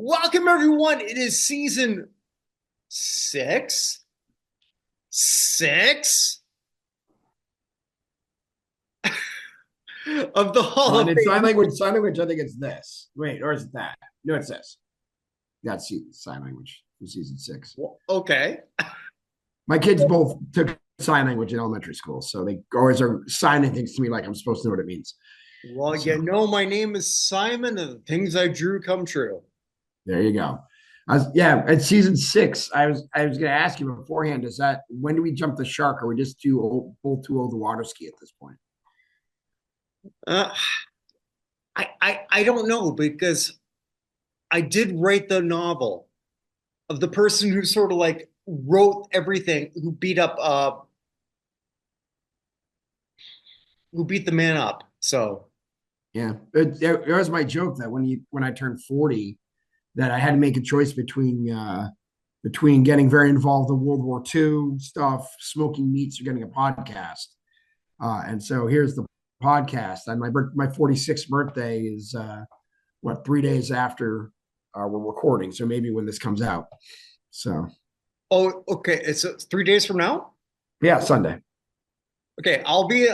Welcome, everyone. It is season six of the Hall of In Fame. sign language, I think it's this. Wait, or is it that? No, it's this. That's sign language for season six. Okay. My kids both took sign language in elementary school, so they always are signing things to me like I'm supposed to know what it means. Well, So my name is Simon, and the things I drew come true. there you go. Yeah, at season six, I was going to ask you beforehand. Is that when do we jump the shark? Or we just both too old to water ski at this point? Uh, I don't know because I did write the novel of the person who sort of like wrote everything, who beat the man up. So, Yeah, it was my joke that when I turned 40, that I had to make a choice between getting very involved in World War II stuff, smoking meats, or getting a podcast. And so here's the podcast. And my 46th birthday is 3 days after we're recording. So maybe when this comes out. So oh, okay. It's 3 days from now. yeah, Sunday. Okay, I'll be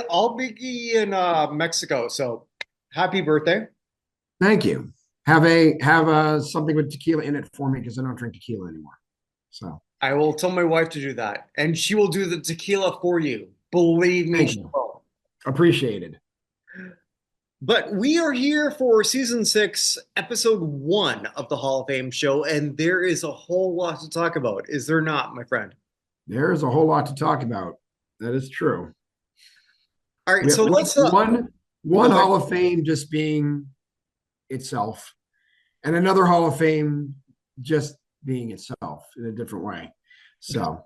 in Mexico. So happy birthday. Thank you. Have something with tequila in it for me because I don't drink tequila anymore. So I will tell my wife to do that, and she will do the tequila for you. Believe me, thank she you. will. Appreciated. But we are here for season six, episode one of the Hall of Fame show, and there is a whole lot to talk about. Is there not, my friend? There's a whole lot to talk about. That is true. All right, We have so let's one go ahead. Hall of Fame just being itself, and another Hall of Fame just being itself in a different way. So,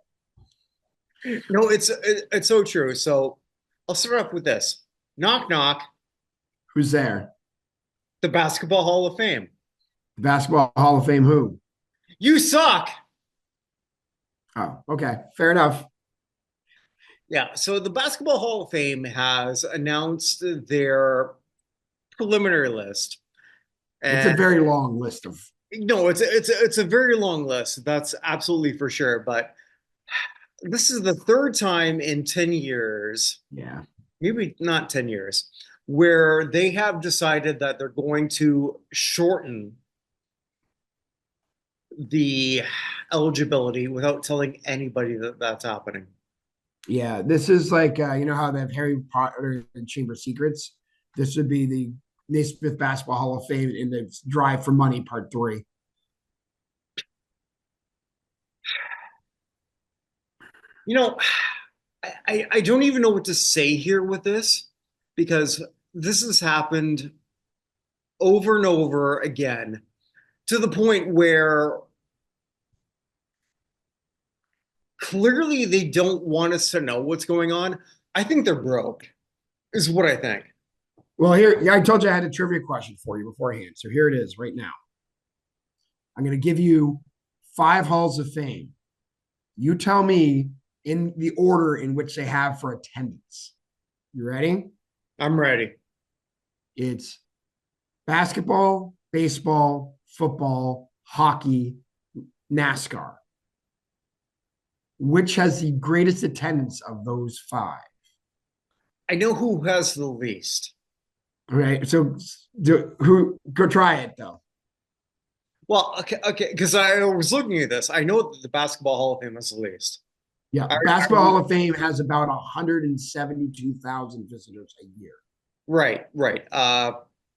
No, it's so true. So I'll start off with this. Knock knock, who's there? the Basketball Hall of Fame. The Basketball Hall of Fame, who? You suck. Oh, okay. Fair enough. Yeah, so the Basketball Hall of Fame has announced their preliminary list. It's a And very long list of, no, it's a very long list. That's absolutely for sure. But this is the third time in 10 years, yeah. maybe not 10 years, where they have decided that they're going to shorten the eligibility without telling anybody that that's happening. Yeah. This is like, you know how they have Harry Potter and Chamber of Secrets? This would be the Naismith Basketball Hall of Fame in the Drive for Money Part 3. You know, I don't even know what to say here with this because this has happened over and over again to the point where clearly they don't want us to know what's going on. I think they're broke, is what I think. Well, here, yeah, I told you I had a trivia question for you beforehand. So here it is right now. I'm going to give you 5 halls of fame. You tell me in the order in which they have for attendance. You ready? I'm ready. It's basketball, baseball, football, hockey, NASCAR. Which has the greatest attendance of those 5? I know who has the least. Okay, so who go try it though? Well, okay, because I was looking at this. I know that the Basketball Hall of Fame has the least. Yeah, I, Basketball Hall of Fame has about 172,000 visitors a year. right, right.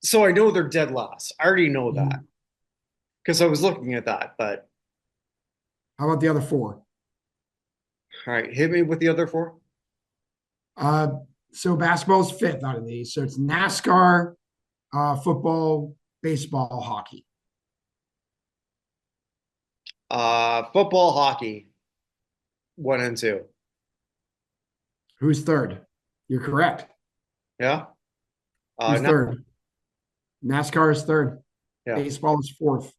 So I know they're dead last. I already know that Mhm. because I was looking at that. But How about the other 4? all right, hit me with the other four. Uh, so basketball's fifth out of these. So it's NASCAR, football, baseball, hockey. Football, hockey, one and two. Who's third? You're correct. Yeah. Who's No, third? NASCAR is third. yeah, Baseball is fourth.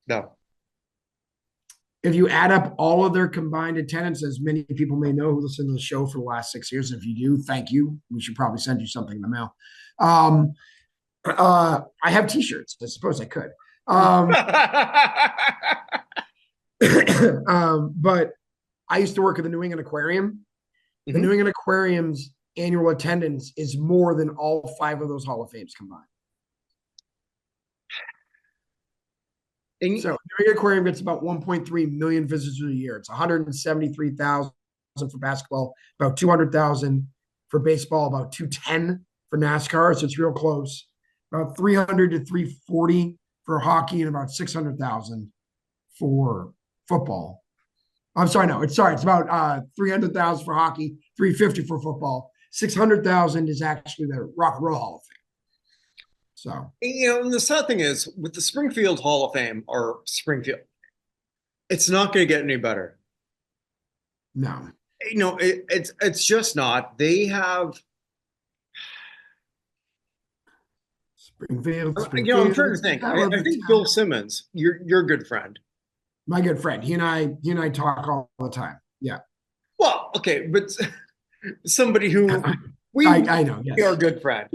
no. If you add up all of their combined attendance, as many people may know who listen to the show for the last 6 years, if you do, thank you. We should probably send you something in the mail. I have T-shirts. I suppose I could. Um, but I used to work at the New England Aquarium. The New Mhm. England Aquarium's annual attendance is more than all five of those Hall of Fames combined. And So New England Aquarium gets about 1.3 million visitors a year. It's 173,000 for basketball, about 200,000 for baseball, about 210 for NASCAR. So it's real close. About 300 to 340 for hockey, and about 600,000 for football. I'm sorry, no, it's about 300,000 for hockey, 350 for football. 600,000 is actually the Rock and Roll Hall of Fame. So and the sad thing is with the Springfield Hall of Fame or Springfield, it's not going to get any better. no, It's just not. They have. Springfield, I'm trying to Springfield, think. I the think town. Bill Simmons, your good friend. My good friend. He and I talk all the time. Yeah, Well, okay, but somebody who I know. we are Yes, good friend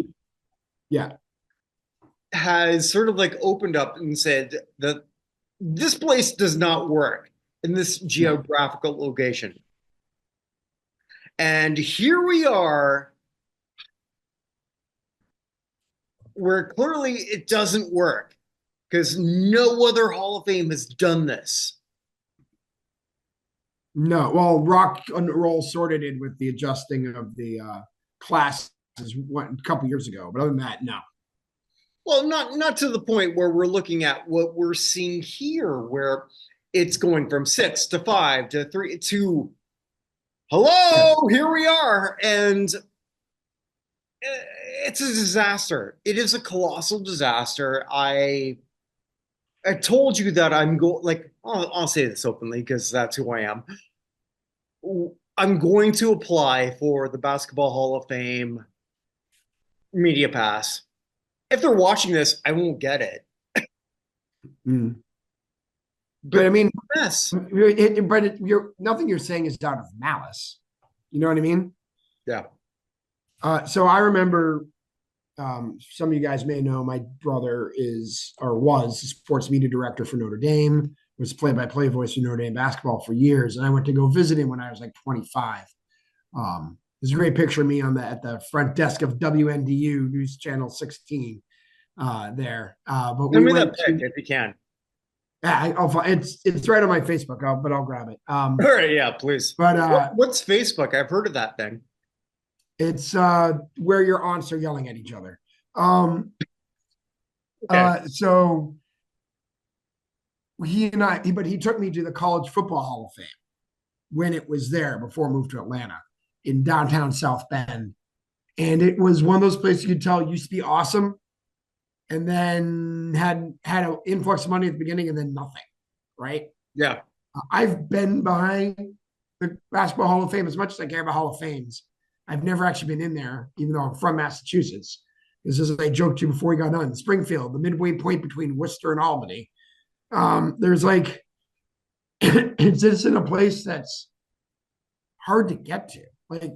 yeah, has sort of like opened up and said that this place does not work in this no, geographical location. And here we are where clearly it doesn't work because no other Hall of Fame has done this. no. Well, Rock and Roll sorted it with the adjusting of the classes a couple years ago, but other than that, no. Well, not to the point where we're looking at what we're seeing here, where it's going from 6 to 5 to 3 to Yeah, hello, here we are. And it's a disaster. It is a colossal disaster. I told you that I'm going like I'll say this openly because that's who I am. I'm going to apply for the Basketball Hall of Fame media pass. If they're watching this, I won't get it. mm. But I But mean, yes, you're nothing you're saying is out of malice. You know what I mean? yeah. So I remember some of you guys may know my brother is or was a sports media director for Notre Dame, was play-by-play voice for Notre Dame basketball for years, and I went to go visit him when I was like 25. There's a great picture of me on the at the front desk of WNDU News Channel 16 there. But Send we me that went pic to if you can. it's right on my Facebook, but I'll grab it. All right, yeah, please. But What's Facebook? I've heard of that thing. it's where your aunts are yelling at each other. Okay. So but he took me to the College Football Hall of Fame when it was there before I moved to Atlanta in downtown South Bend. And it was one of those places you could tell used to be awesome and then had an influx of money at the beginning and then nothing, right? Yeah. I've been by the Basketball Hall of Fame as much as I care about Hall of Fames. I've never actually been in there, even though I'm from Massachusetts. This is, as I joked to you before we got on, Springfield, the midway point between Worcester and Albany. There's like, it's just in a place that's hard to get to. Like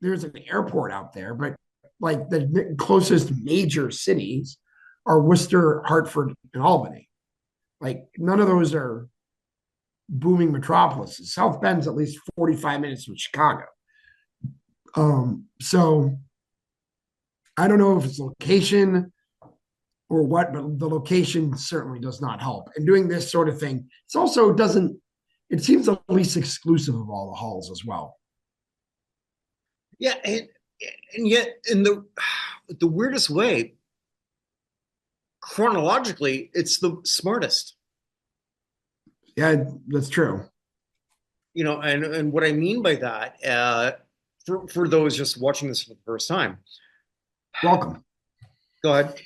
there's an airport out there, but like the closest major cities are Worcester, Hartford, and Albany. Like none of those are booming metropolises. South Bend's at least 45 minutes from Chicago. So I don't know if it's location or what, but the location certainly does not help. And doing this sort of thing, it's also doesn't, it seems the least exclusive of all the halls as well. Yeah, and yet in the weirdest way, chronologically, it's the smartest. Yeah, that's true. And what I mean by that, for those just watching this for the first time, Welcome. go ahead.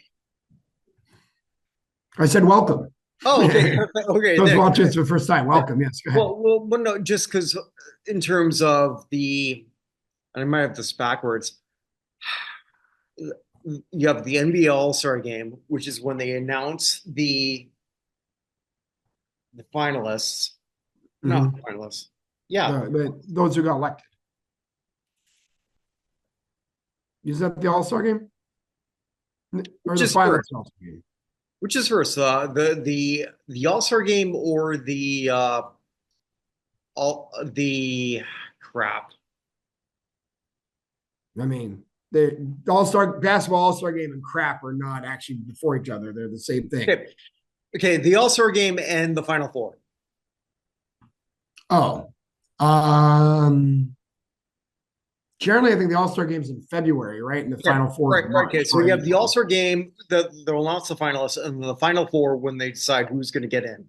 I said welcome. Oh, okay, okay, Those thanks. watching this for the first time, welcome. Yes, go ahead. Well, no, just because in terms of and I might have this backwards. You have the NBA All-Star game, which is when they announce the finalists, not Mm-hmm. the finalists. Yeah, Those who got elected. Is that the All Star game or the just finals first. All Star game? Which is first, the All Star game or all the crap? I mean, the All Star basketball All Star game and crap are not actually before each other. They're the same thing. Okay, okay, the All Star game and the Final Four. Oh, um, generally, I think the All Star game's in February, right? And the Okay, Final Four is right, in right. March Okay, so or you have the All April. Star game, they'll announce the finalists, and the Final Four when they decide who's going to get in,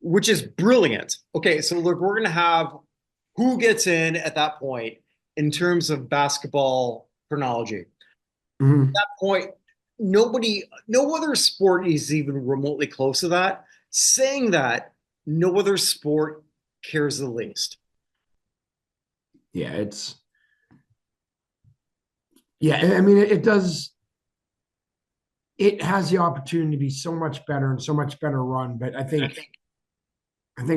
which is brilliant. Okay, so look, we're going to have who gets in at that point in terms of basketball chronology. Mhm. That point, nobody, no other sport is even remotely close to that. Saying that, no other sport cares the least. Yeah, yeah. I mean, it does. It has the opportunity to be so much better and so much better run, but I think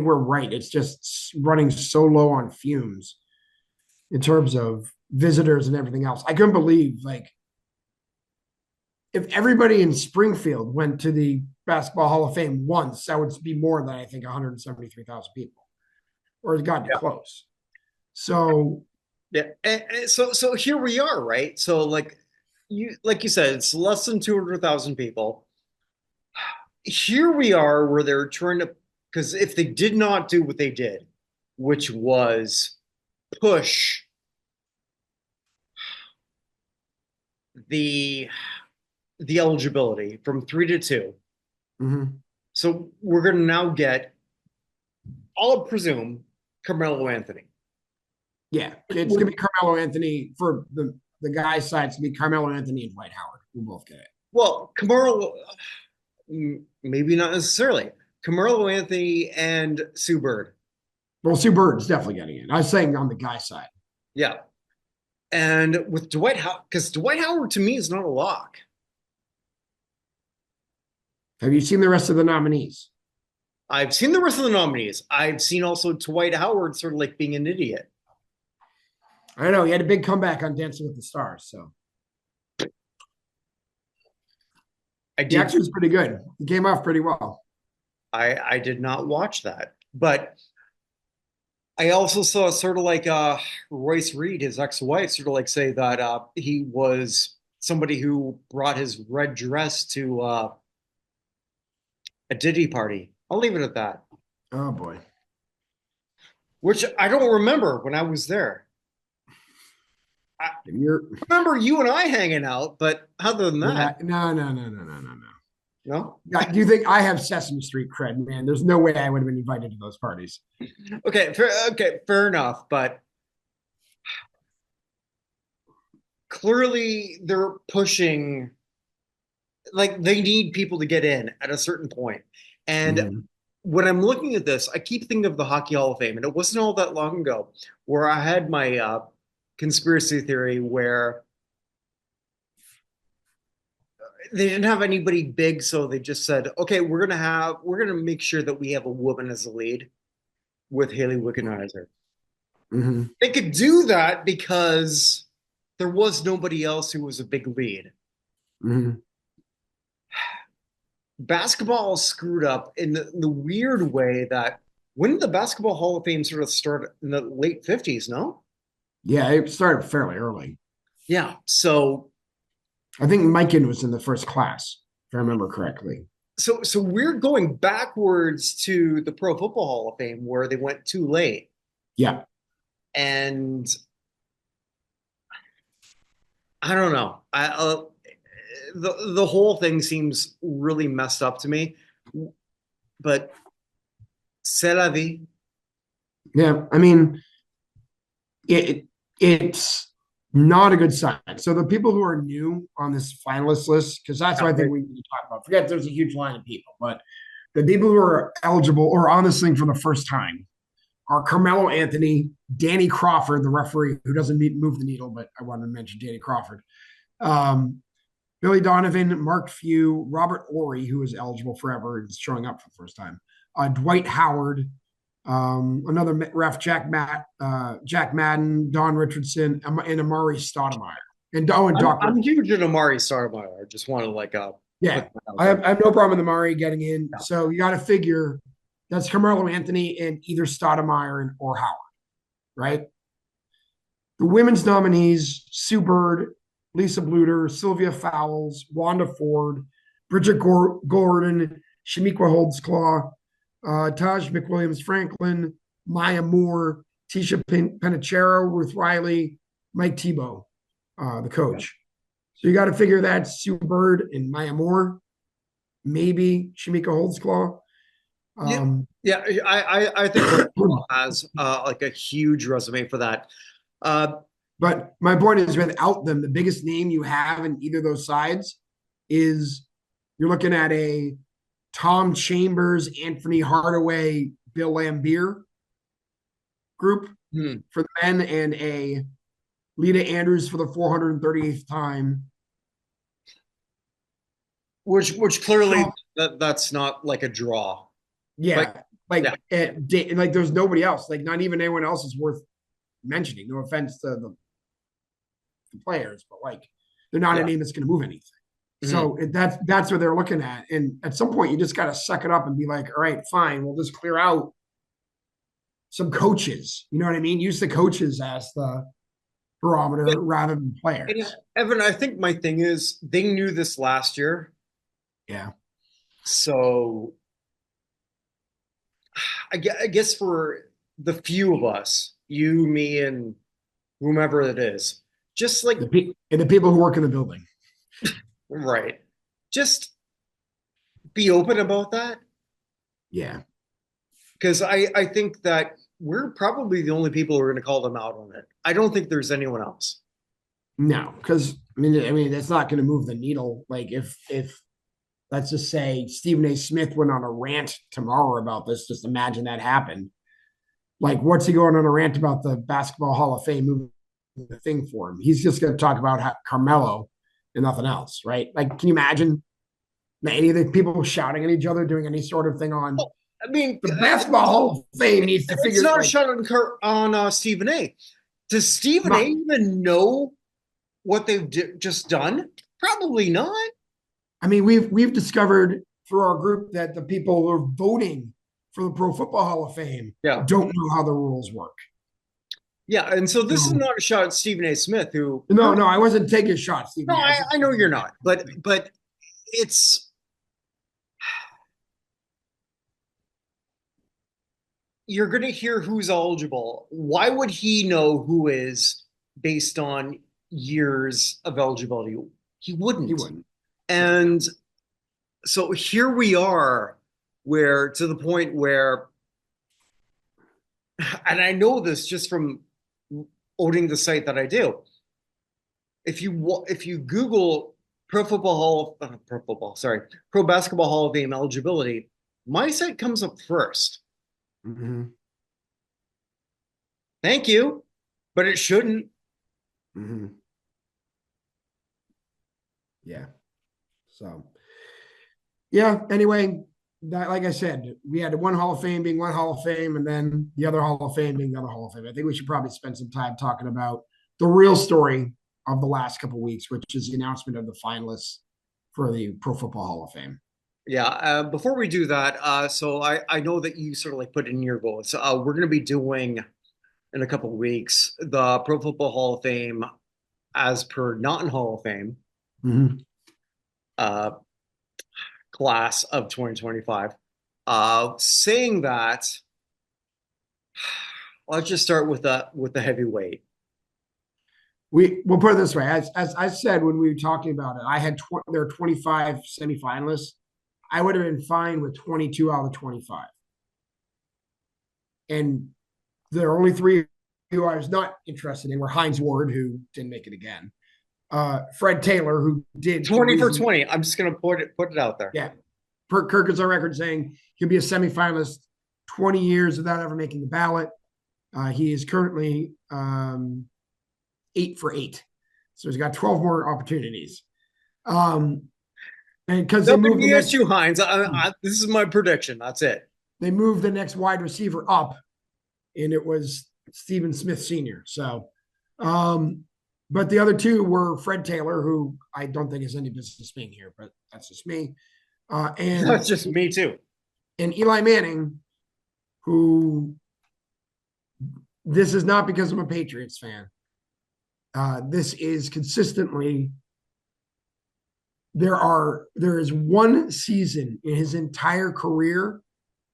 we're right. It's just running so low on fumes in terms of visitors and everything else. I couldn't believe like if everybody in Springfield went to the Basketball Hall of Fame once, that would be more than I think 173,000 people, or it got close. So, Yeah, and so here we are, right? So like you said, it's less than 200,000 people. Here we are where they're trying to, because if they did not do what they did, which was push the the eligibility from 3 to 2. mhm. So we're going to now get, I'll presume, Carmelo Anthony. Yeah, it's gonna be Carmelo Anthony for the guy's side. It's gonna be Carmelo Anthony and Dwight Howard. We'll both get it. Well, Carmelo, maybe not necessarily. Carmelo Anthony and Sue Bird. Well, Sue Bird's definitely getting it. I was saying on the guy's side. Yeah. And with Dwight Howard, because Dwight Howard to me is not a lock. Have you seen the rest of the nominees? I've seen the rest of the nominees. I've seen also Dwight Howard sort of like being an idiot. I know he had a big comeback on Dancing with the Stars, so I he did actually was pretty good. He came off pretty well. I did not watch that. But I also saw sort of like Royce Reed, his ex-wife, sort of like say that he was somebody who brought his red dress to a Diddy party. I'll leave it at that. Oh boy, Which I don't remember when I was there. I you're remember you and I hanging out, but other than that, yeah. No. no. Do you think I have Sesame Street cred, man? There's no way I would have been invited to those parties. Okay, fair enough. But clearly, they're pushing like they need people to get in at a certain point. And Mhm. when I'm looking at this, I keep thinking of the Hockey Hall of Fame, and it wasn't all that long ago where I had my conspiracy theory where they didn't have anybody big, so they just said, "Okay, we're gonna make sure that we have a woman as a lead with Haley Wickenheiser." Mhm. They could do that because there was nobody else who was a big lead. Mhm. Basketball is screwed up in the weird way that when did the Basketball Hall of Fame sort of start in the late 50s, no? Yeah, it started fairly early. Yeah. So I think Mikan was in the first class, if I remember correctly. so we're going backwards to the Pro Football Hall of Fame where they went too late. Yeah. And I don't know. The whole thing seems really messed up to me. But c'est la vie. Yeah. I mean, it's not a good sign. So the people who are new on this finalist list, because that's what I think we need to talk about. Forget there's a huge line of people, but the people who are eligible or on this thing for the first time are Carmelo Anthony, Danny Crawford, the referee who doesn't move the needle, but I wanted to mention Danny Crawford. Um, Billy Donovan, Mark Few, Robert Ory, who is eligible forever and is showing up for the first time, Dwight Howard, another ref, Jack Madden, Don Richardson, and Amari Stoudemire. And I'm Doc I'm Rivers. huge in Amari Stoudemire. I just want to like Yeah, Put that out there. I have no problem with Amari getting in. Yeah. So you got to figure that's Carmelo Anthony and either Stoudemire or Howard, right? The women's nominees: Sue Bird, Lisa Bluter, Sylvia Fowles, Wanda Ford, Bridget Gordon, Shamiqua Holdsclaw, Taj McWilliams Franklin, Maya Moore, Tisha Penichero, Ruth Riley, Mike Tebow, the Yeah. coach. So you got to figure that Sue Bird and Maya Moore, maybe Shamika Holdsclaw. Yeah. Um, Yeah. I think Holtzclaw has like a huge resume for that. Uh, but my point is, without them, the biggest name you have in either of those sides is you're looking at a Tom Chambers, Anthony Hardaway, Bill Lambier group hmm. for the men, and a Lita Andrews for the 438th time. Which clearly So that's not like a draw. But yeah, yeah. like there's nobody else. Like not even anyone else is worth mentioning. No offense to the players, but like they're not a Yeah. name that's going to move anything. Mhm. So that's what they're looking at. And at some point, you just got to suck it up and be like, all right, fine, we'll just clear out some coaches. You know what I mean? Use the coaches as the barometer rather than And players. Evan, I think my thing is they knew this last year. Yeah. So I guess for the few of us, you, me, and whomever it is, just like, And the people who work in the building. right, just be open about that. Yeah. Because I think that we're probably the only people who are going to call them out on it. I don't think there's anyone else. No, because I mean, that's not going to move the needle. Like if let's just say Stephen A. Smith went on a rant tomorrow about this, just imagine that happened. Like, what's he going on a rant about the Basketball Hall of Fame moving the thing for him? He's just going to talk about Carmelo and nothing else, right? Like, can you imagine any of the people shouting at each other doing any sort of thing on Well, I mean, the Basketball Hall of Fame needs to it's figure not a like shot on Stephen A. Does Stephen A. not. even know what they've just done? Probably not. I mean, we've discovered through our group that the people who are voting for the Pro Football Hall of Fame Yeah. don't know how the rules work. Yeah. And so this is So, not a shot at Stephen A. Smith, who no, no, I wasn't taking shots, no, Stephen A. I was just I know you're not, but it's you're going to hear who's eligible. Why would he know who is based on years of eligibility? He he wouldn't. wouldn't. No. And so here we are, where to the point where, and I know this just from owning the site that I do. If you Google Pro Basketball Hall of Fame eligibility, my site comes up first. Mm-hmm. Thank you, but it shouldn't. Mm-hmm. Yeah. So yeah. Anyway, that like I said, we had one Hall of Fame being one Hall of Fame, and then the other Hall of Fame being the other Hall of Fame. I think we should probably spend some time talking about the real story of the last couple of weeks, which is the announcement of the finalists for the Pro Football Hall of Fame. Yeah. Before we do that, so I know that you sort of like put in your goals. We're going to be doing in a couple of weeks the Pro Football Hall of Fame as per not in Hall of Fame Mm-hmm. uh, class of 2025. Saying that, let's just start with the heavyweight. We'll put it this way: as I said when we were talking about it, I had there are 25 semifinalists. I would have been fine with 22 out of the 25, and there are only three who I was not interested in were Heinz Ward, who didn't make it again, Fred Taylor, who did for 20 for reasons. 20. I'm just gonna put it out there. Yeah, Kirk is on record saying he'll be a semifinalist 20 years without ever making the ballot. He is currently 8 for 8, so he's got 12 more opportunities. And because they Nothing moved the against next, you, Heinz. This is my prediction. That's it. they moved the next wide receiver up, and it was Stephen Smith Sr. So, um, But the other two were Fred Taylor, who I don't think has any business being here, but that's just me, uh, That's and just me too. and Eli Manning, who this is not because I'm a Patriots fan. This is consistently there is one season in his entire career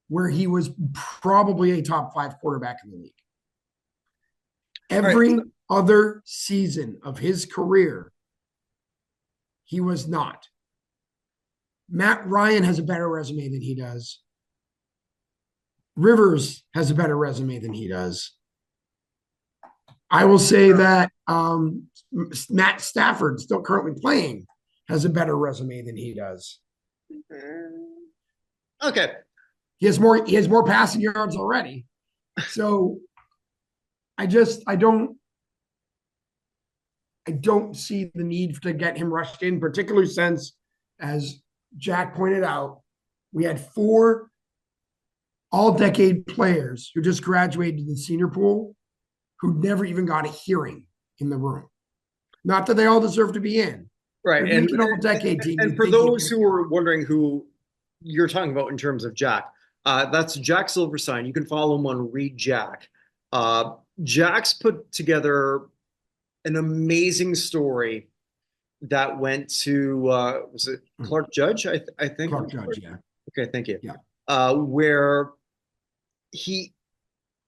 where he was probably a top five quarterback in the league. All right. Every other season of his career, he was not. Matt Ryan has a better resume than he does. Rivers has a better resume than he does. I will say that Matt Stafford, still currently playing, has a better resume than he does. Okay. He has more passing yards already. So I don't see the need to get him rushed in, particularly since, as Jack pointed out, we had four all-decade players who just graduated the senior pool who never even got a hearing in the room. Not that they all deserve to be in. Right. But make an all-decade team. And You'd for think you'd those get who were wondering who you're talking about in terms of Jack, that's Jack Silverstein. You can follow him on Read Jack. Uh, Jack's put together an amazing story that went to was it Clark Judge? I think. Clark Judge, yeah. Okay, thank you. Yeah. Where he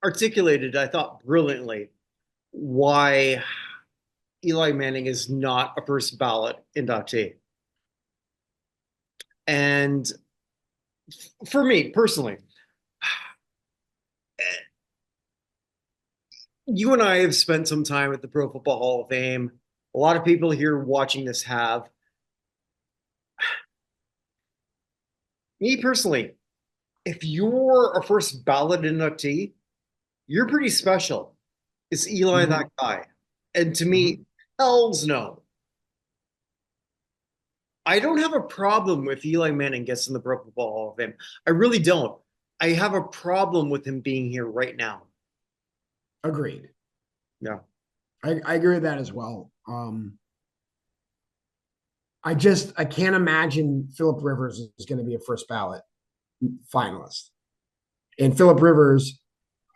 articulated, I thought, brilliantly why Eli Manning is not a first ballot inductee. And for me personally, you and I have spent some time at the Pro Football Hall of Fame. A lot of people here watching this have. Me personally, if you're a first ballot inductee, you're pretty special. Is Eli Mm-hmm. that guy? And to Mm-hmm. me, hells no. I don't have a problem if Eli Manning gets in the Pro Football Hall of Fame. I really don't. I have a problem with him being here right now. Agreed. Yeah. I agree with that as well. I can't imagine Philip Rivers is going to be a first ballot finalist. And Philip Rivers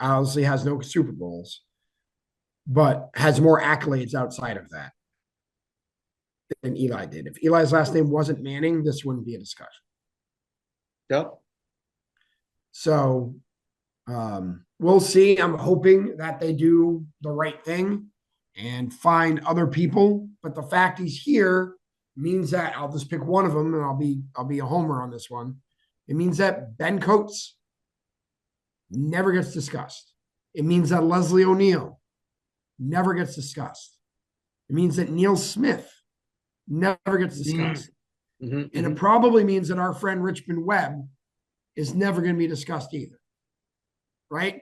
obviously has no Super Bowls, but has more accolades outside of that than Eli did. If Eli's last name wasn't Manning, this wouldn't be a discussion. Yep. So we'll see. I'm hoping that they do the right thing and find other people. But the fact he's here means that I'll just pick one of them, and I'll be a homer on this one. It means that Ben Coates never gets discussed. It means that Leslie O'Neal never gets discussed. It means that Neil Smith never gets discussed. Mm-hmm, and it probably means that our friend Richmond Webb is never going to be discussed either. Right?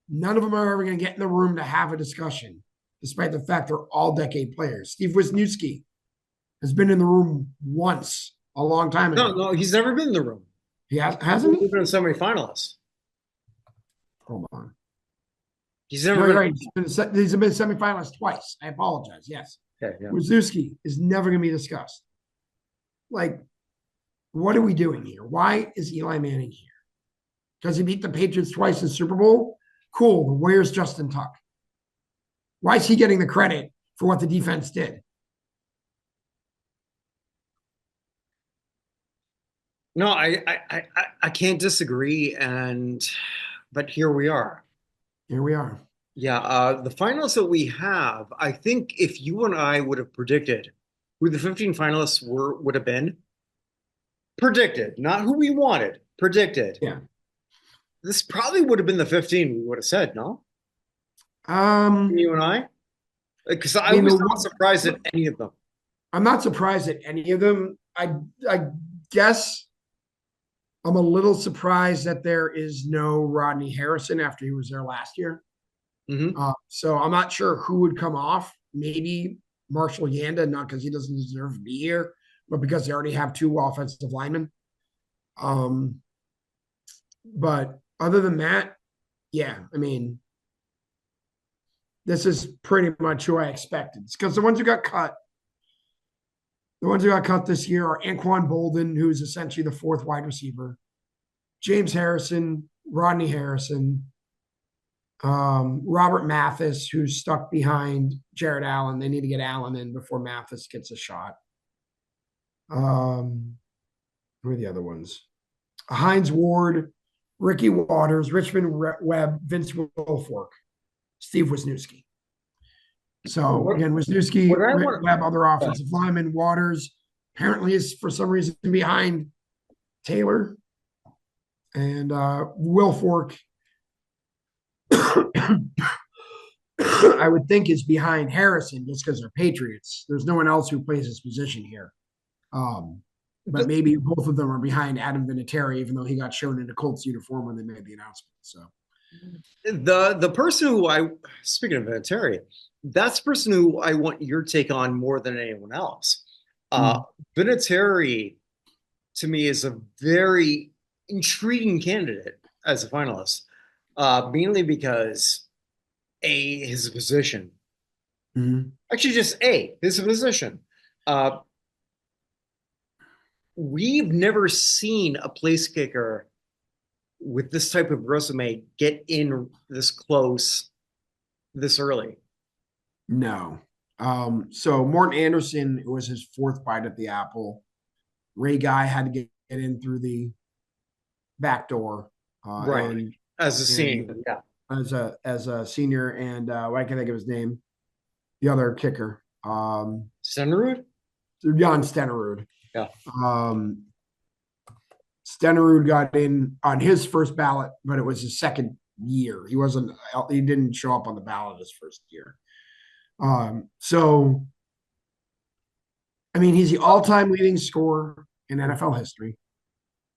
None of them are ever going to get in the room to have a discussion, despite the fact they're all decade players. Steve Wisniewski has been in the room once a long time ago. No, he's never been in the room. Hasn't he? He's been a semifinalist. Hold on. He's never No, been. right. He's been semifinalist twice. I apologize. Yes. Okay, yeah. Wisniewski is never going to be discussed. Like, what are we doing here? Why is Eli Manning here? Because he beat the Patriots twice in the Super Bowl? Cool. Where's Justin Tuck? Why is he getting the credit for what the defense did? No, I can't disagree, but here we are. Here we are. Yeah, the finalists that we have, I think if you and I would have predicted who the 15 finalists would have been, predicted, not who we wanted, predicted. Yeah. This probably would have been the 15 we would have said, no? Um, You and I? Because I mean, was not surprised at any of them. I'm not surprised at any of them. I guess I'm a little surprised that there is no Rodney Harrison after he was there last year. Mm-hmm. So I'm not sure who would come off. Maybe Marshall Yanda, not because he doesn't deserve to be here, but because they already have two offensive linemen. But other than that, yeah, I mean, this is pretty much who I expected. It's because the ones who got cut this year are Anquan Bolden, who's essentially the fourth wide receiver, James Harrison, Rodney Harrison, Robert Mathis, who's stuck behind Jared Allen. They need to get Allen in before Mathis gets a shot. Who are the other ones? Hines Ward, Ricky Waters, Richmond Webb, Vince Wilfork, Steve Wisniewski. So What again, Wisniewski, what I want Webb, other offensive lineman. Waters apparently is for some reason behind Taylor, and Wilfork, I would think, is behind Harrison just because they're Patriots. There's no one else who plays this position here. Um, but maybe both of them are behind Adam Vinatieri, even though he got shown in a Colts uniform when they made the announcement. So the person who I speaking of Banter, that's the person who I want your take on more than anyone else. Uh, mm, Vinatieri to me is a very intriguing candidate as a finalist, mainly because his position, mm, actually just his position. Uh, we've never seen a place kicker with this type of resume get in this close this early. no. So Morton Anderson was his fourth bite at the apple. Ray Guy had to get in through the back door, Right. As a and senior, yeah. as a senior, and I can think of his name, the other kicker, Senderud? Jan Stenerud. Yeah. Um, Stenerud got in on his first ballot, but it was his second year. He didn't show up on the ballot his first year. So I mean, he's the all-time leading scorer in NFL history.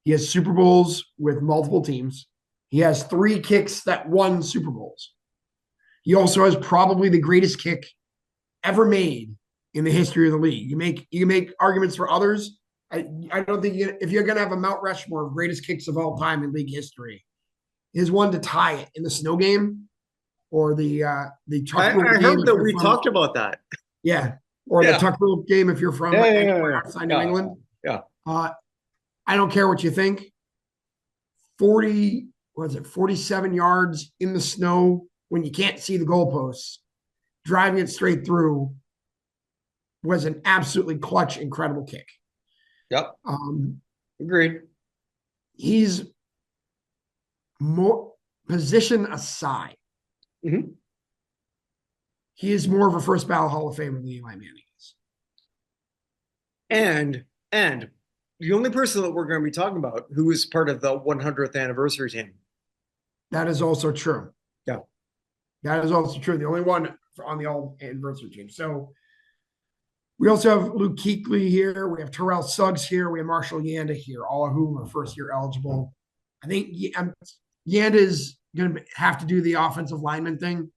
He has Super Bowls with multiple teams. He has 3 kicks that won Super Bowls. He also has probably the greatest kick ever made in the history of the league. You can make arguments for others. I don't think if you're going to have a Mount Rushmore of greatest kicks of all time in league history, his one to tie it in the snow game or the tuck rule I game heard if that you're we from talked about that. yeah, or the Yeah. tuck rule game if you're from Yeah, yeah, yeah, anywhere yeah. outside New Yeah. England. Yeah. Uh, I don't care what you think. 40, was it 47 yards in the snow when you can't see the goalposts, driving it straight through was an absolutely clutch, incredible kick. Yep. Um, Agreed. he's more position aside. Hmm. He is more of a first ballot Hall of Famer than Eli Manning is. And the only person that we're going to be talking about who is part of the 100th anniversary team. That is also true. Yeah. That is also true. The only one on the all anniversary team. So we also have Luke Kuechly here. We have Terrell Suggs here. We have Marshall Yanda here, all of whom are first year eligible. I think Yanda is going to have to do the offensive lineman thing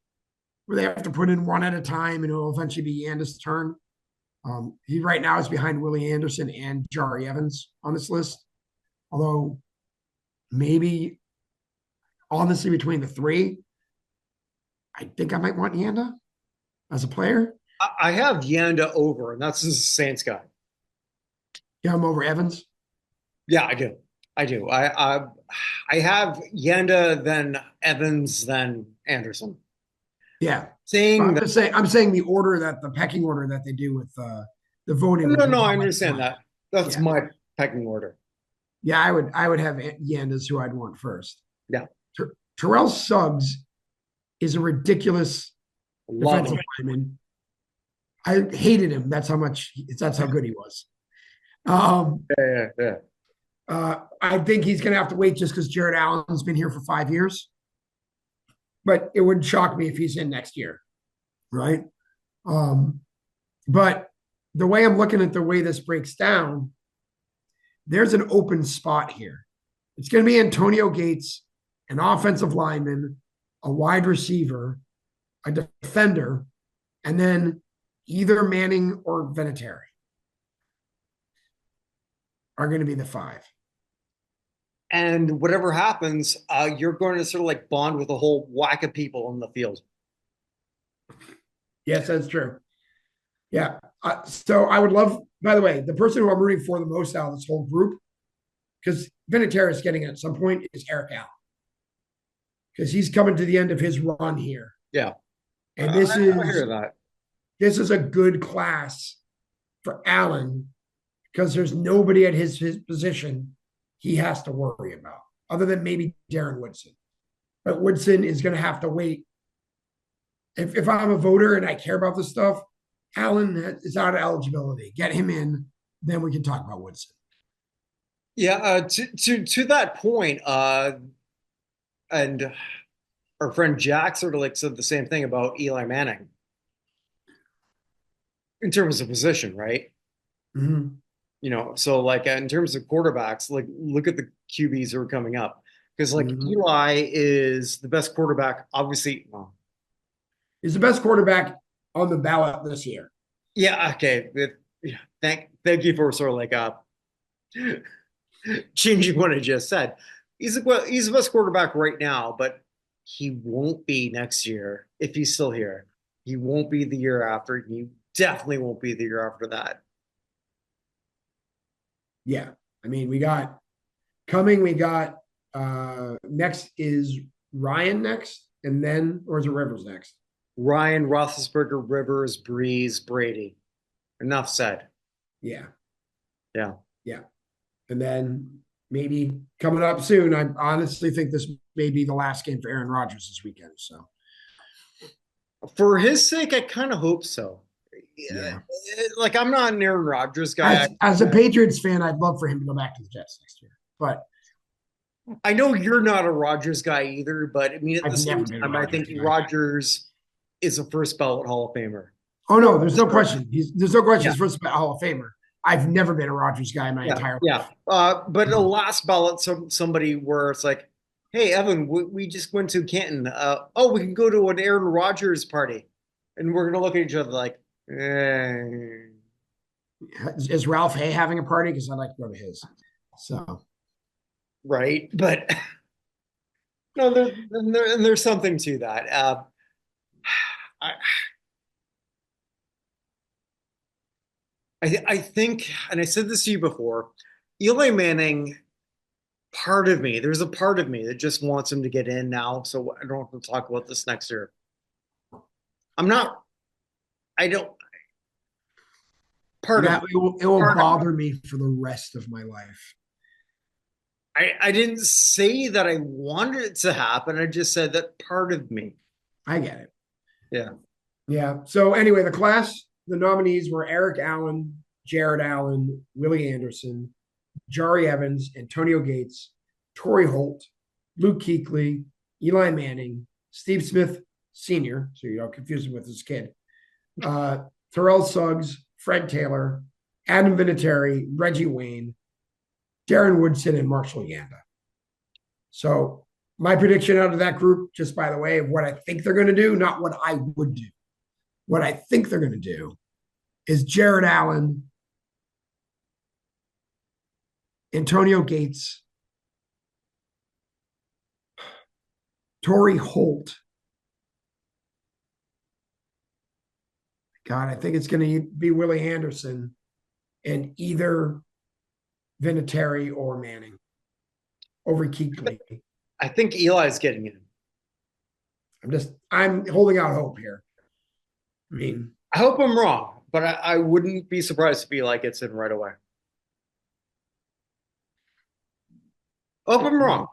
where they have to put in one at a time and it will eventually be Yanda's turn. He right now is behind Willie Anderson and Jari Evans on this list. Although maybe honestly between the three, I think I might want Yanda as a player. I have Yanda over, and that's the Saints guy. Yeah, I'm over Evans. Yeah, I do. I do. I have Yanda, then Evans, then Anderson. Yeah. Saying that. I'm saying the pecking order that they do with the voting No, would be no, I how I understand want. that. That's Yeah. my pecking order. Yeah, I would have Yandas who I'd want first. Yeah. Terrell Suggs is a ridiculous Love defensive him. lineman. I hated him. That's how good he was. Um, Yeah, yeah, I think he's going to have to wait just because Jared Allen's been here for 5 years. But it wouldn't shock me if he's in next year, right? But the way I'm looking at the way this breaks down, there's an open spot here. It's going to be Antonio Gates, an offensive lineman, a wide receiver, a defender, and then either Manning or Vinatieri are going to be the 5. and whatever happens, you're going to sort of like bond with a whole whack of people in the field. Yes, that's true. Yeah. So I would love, by the way, the person who I'm rooting for the most out of this whole group, because Vinatieri is getting it at some point, is Eric Allen, because he's coming to the end of his run here. Yeah, And I hear that. this is a good class for Allen because there's nobody at his position he has to worry about other than maybe Darren Woodson. But Woodson is going to have to wait. If I'm a voter and I care about this stuff, Allen is out of eligibility. Get him in, then we can talk about Woodson. Yeah, to that point, and our friend Jack sort of like said the same thing about Eli Manning in terms of position, right? Mm-hmm. So like in terms of quarterbacks, like look at the QBs who are coming up because like Mm-hmm. Eli is the best quarterback, obviously. Well, He's the best quarterback on the ballot this year. yeah, okay. Yeah, thank you for sort of like changing what I just said. He's the best quarterback right now, but he won't be next year if he's still here. He won't be the year after. He definitely won't be the year after that. Yeah. I mean, we got coming, we got next is Ryan next, and then, or is it Rivers next? Ryan, Roethlisberger, Rivers, Breeze, Brady. Enough said. Yeah. Yeah. Yeah. And then maybe coming up soon, I honestly think this may be the last game for Aaron Rodgers this weekend. So, For his sake, I kind of hope so. Yeah, yeah. like I'm not an Aaron Rodgers guy. As a Patriots fan, I'd love for him to go back to the Jets next year. But I know you're not a Rodgers guy either, but I mean at the I've same never been a time, I Rodgers think guy. Rodgers is a first ballot Hall of Famer. Oh For no, there's no question. There's no question. yeah, He's first Hall of Famer. I've never been a Rodgers guy in my yeah, entire yeah. life. But the last ballot, somebody where it's like, hey Evan, we just went to Canton. Oh, we can go to an Aaron Rodgers party, and we're gonna look at each other like, eh. Is Ralph Hay having a party? Because I'd like to go to his. So Right? But no, there's something to that. I, I think, and I said this to you before, Eli Manning. Part of me, there's a part of me that just wants him to get in now, so I don't have to talk about this next year. I'm not. I don't. Part of that me. it will Part of me. bother me for the rest of my life. I didn't say that I wanted it to happen. I just said that part of me. I get it. Yeah. Yeah. So anyway, the nominees were Eric Allen, Jared Allen, Willie Anderson, Jari Evans, Antonio Gates, Torrey Holt, Luke Kuechly, Eli Manning, Steve Smith Sr., so you don't confuse him with his kid, uh, Terrell Suggs, Fred Taylor, Adam Vinatieri, Reggie Wayne, Darren Woodson, and Marshall Yanda. So my prediction out of that group, just by the way, of what I think they're going to do, not what I would do. What I think they're going to do is Jared Allen, Antonio Gates, Torrey Holt. God, I think it's going to be Willie Anderson and either Vinatieri or Manning over Kuechly. I think Eli's getting in. I'm holding out hope here. I mean, I hope I'm wrong, but I wouldn't be surprised if Eli gets in right away. I hope I'm wrong.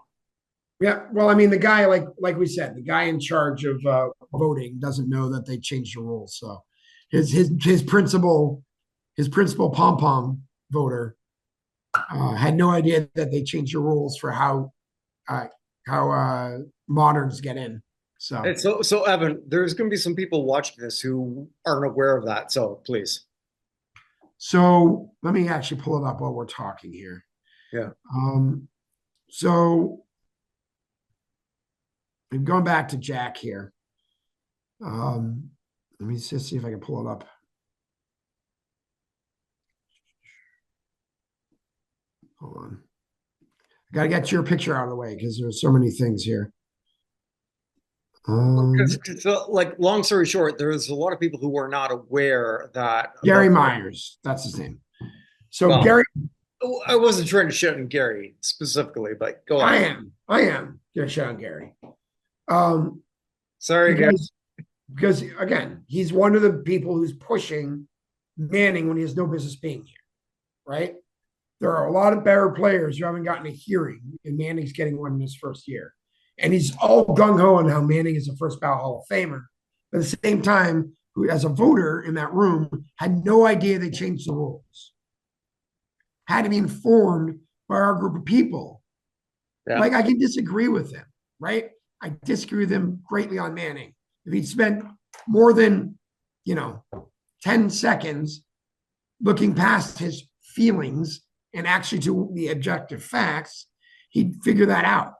yeah. Well, I mean, the guy, like we said, the guy in charge of voting doesn't know that they changed the rules. So his principal pom pom voter had no idea that they changed the rules for uh, how moderns get in. So And so Evan, there's going to be some people watching this who aren't aware of that. So please, so let me actually pull it up while we're talking here. yeah. Um, so I'm going back to Jack here. Let me just see if I can pull it up. Hold on. I got to get your picture out of the way because there's so many things here. Um, So, like, long story short, there's a lot of people who are not aware that the, Gary Myers, that's his name. So well, Gary, I wasn't trying to shit on Gary specifically, but go ahead. I am gonna shut on Gary. Um, Sorry, Gary. because again, he's one of the people who's pushing Manning when he has no business being here, right? There are a lot of better players who haven't gotten a hearing, and Manning's getting one in his first year. And he's all gung ho on how Manning is a first ballot Hall of Famer. But at the same time, who, as a voter in that room, had no idea they changed the rules, had to be informed by our group of people. Yeah. Like, I can disagree with him, right? I disagree with him greatly on Manning. If he'd spent more than, you know, 10 seconds looking past his feelings and actually to the objective facts, he'd figure that out.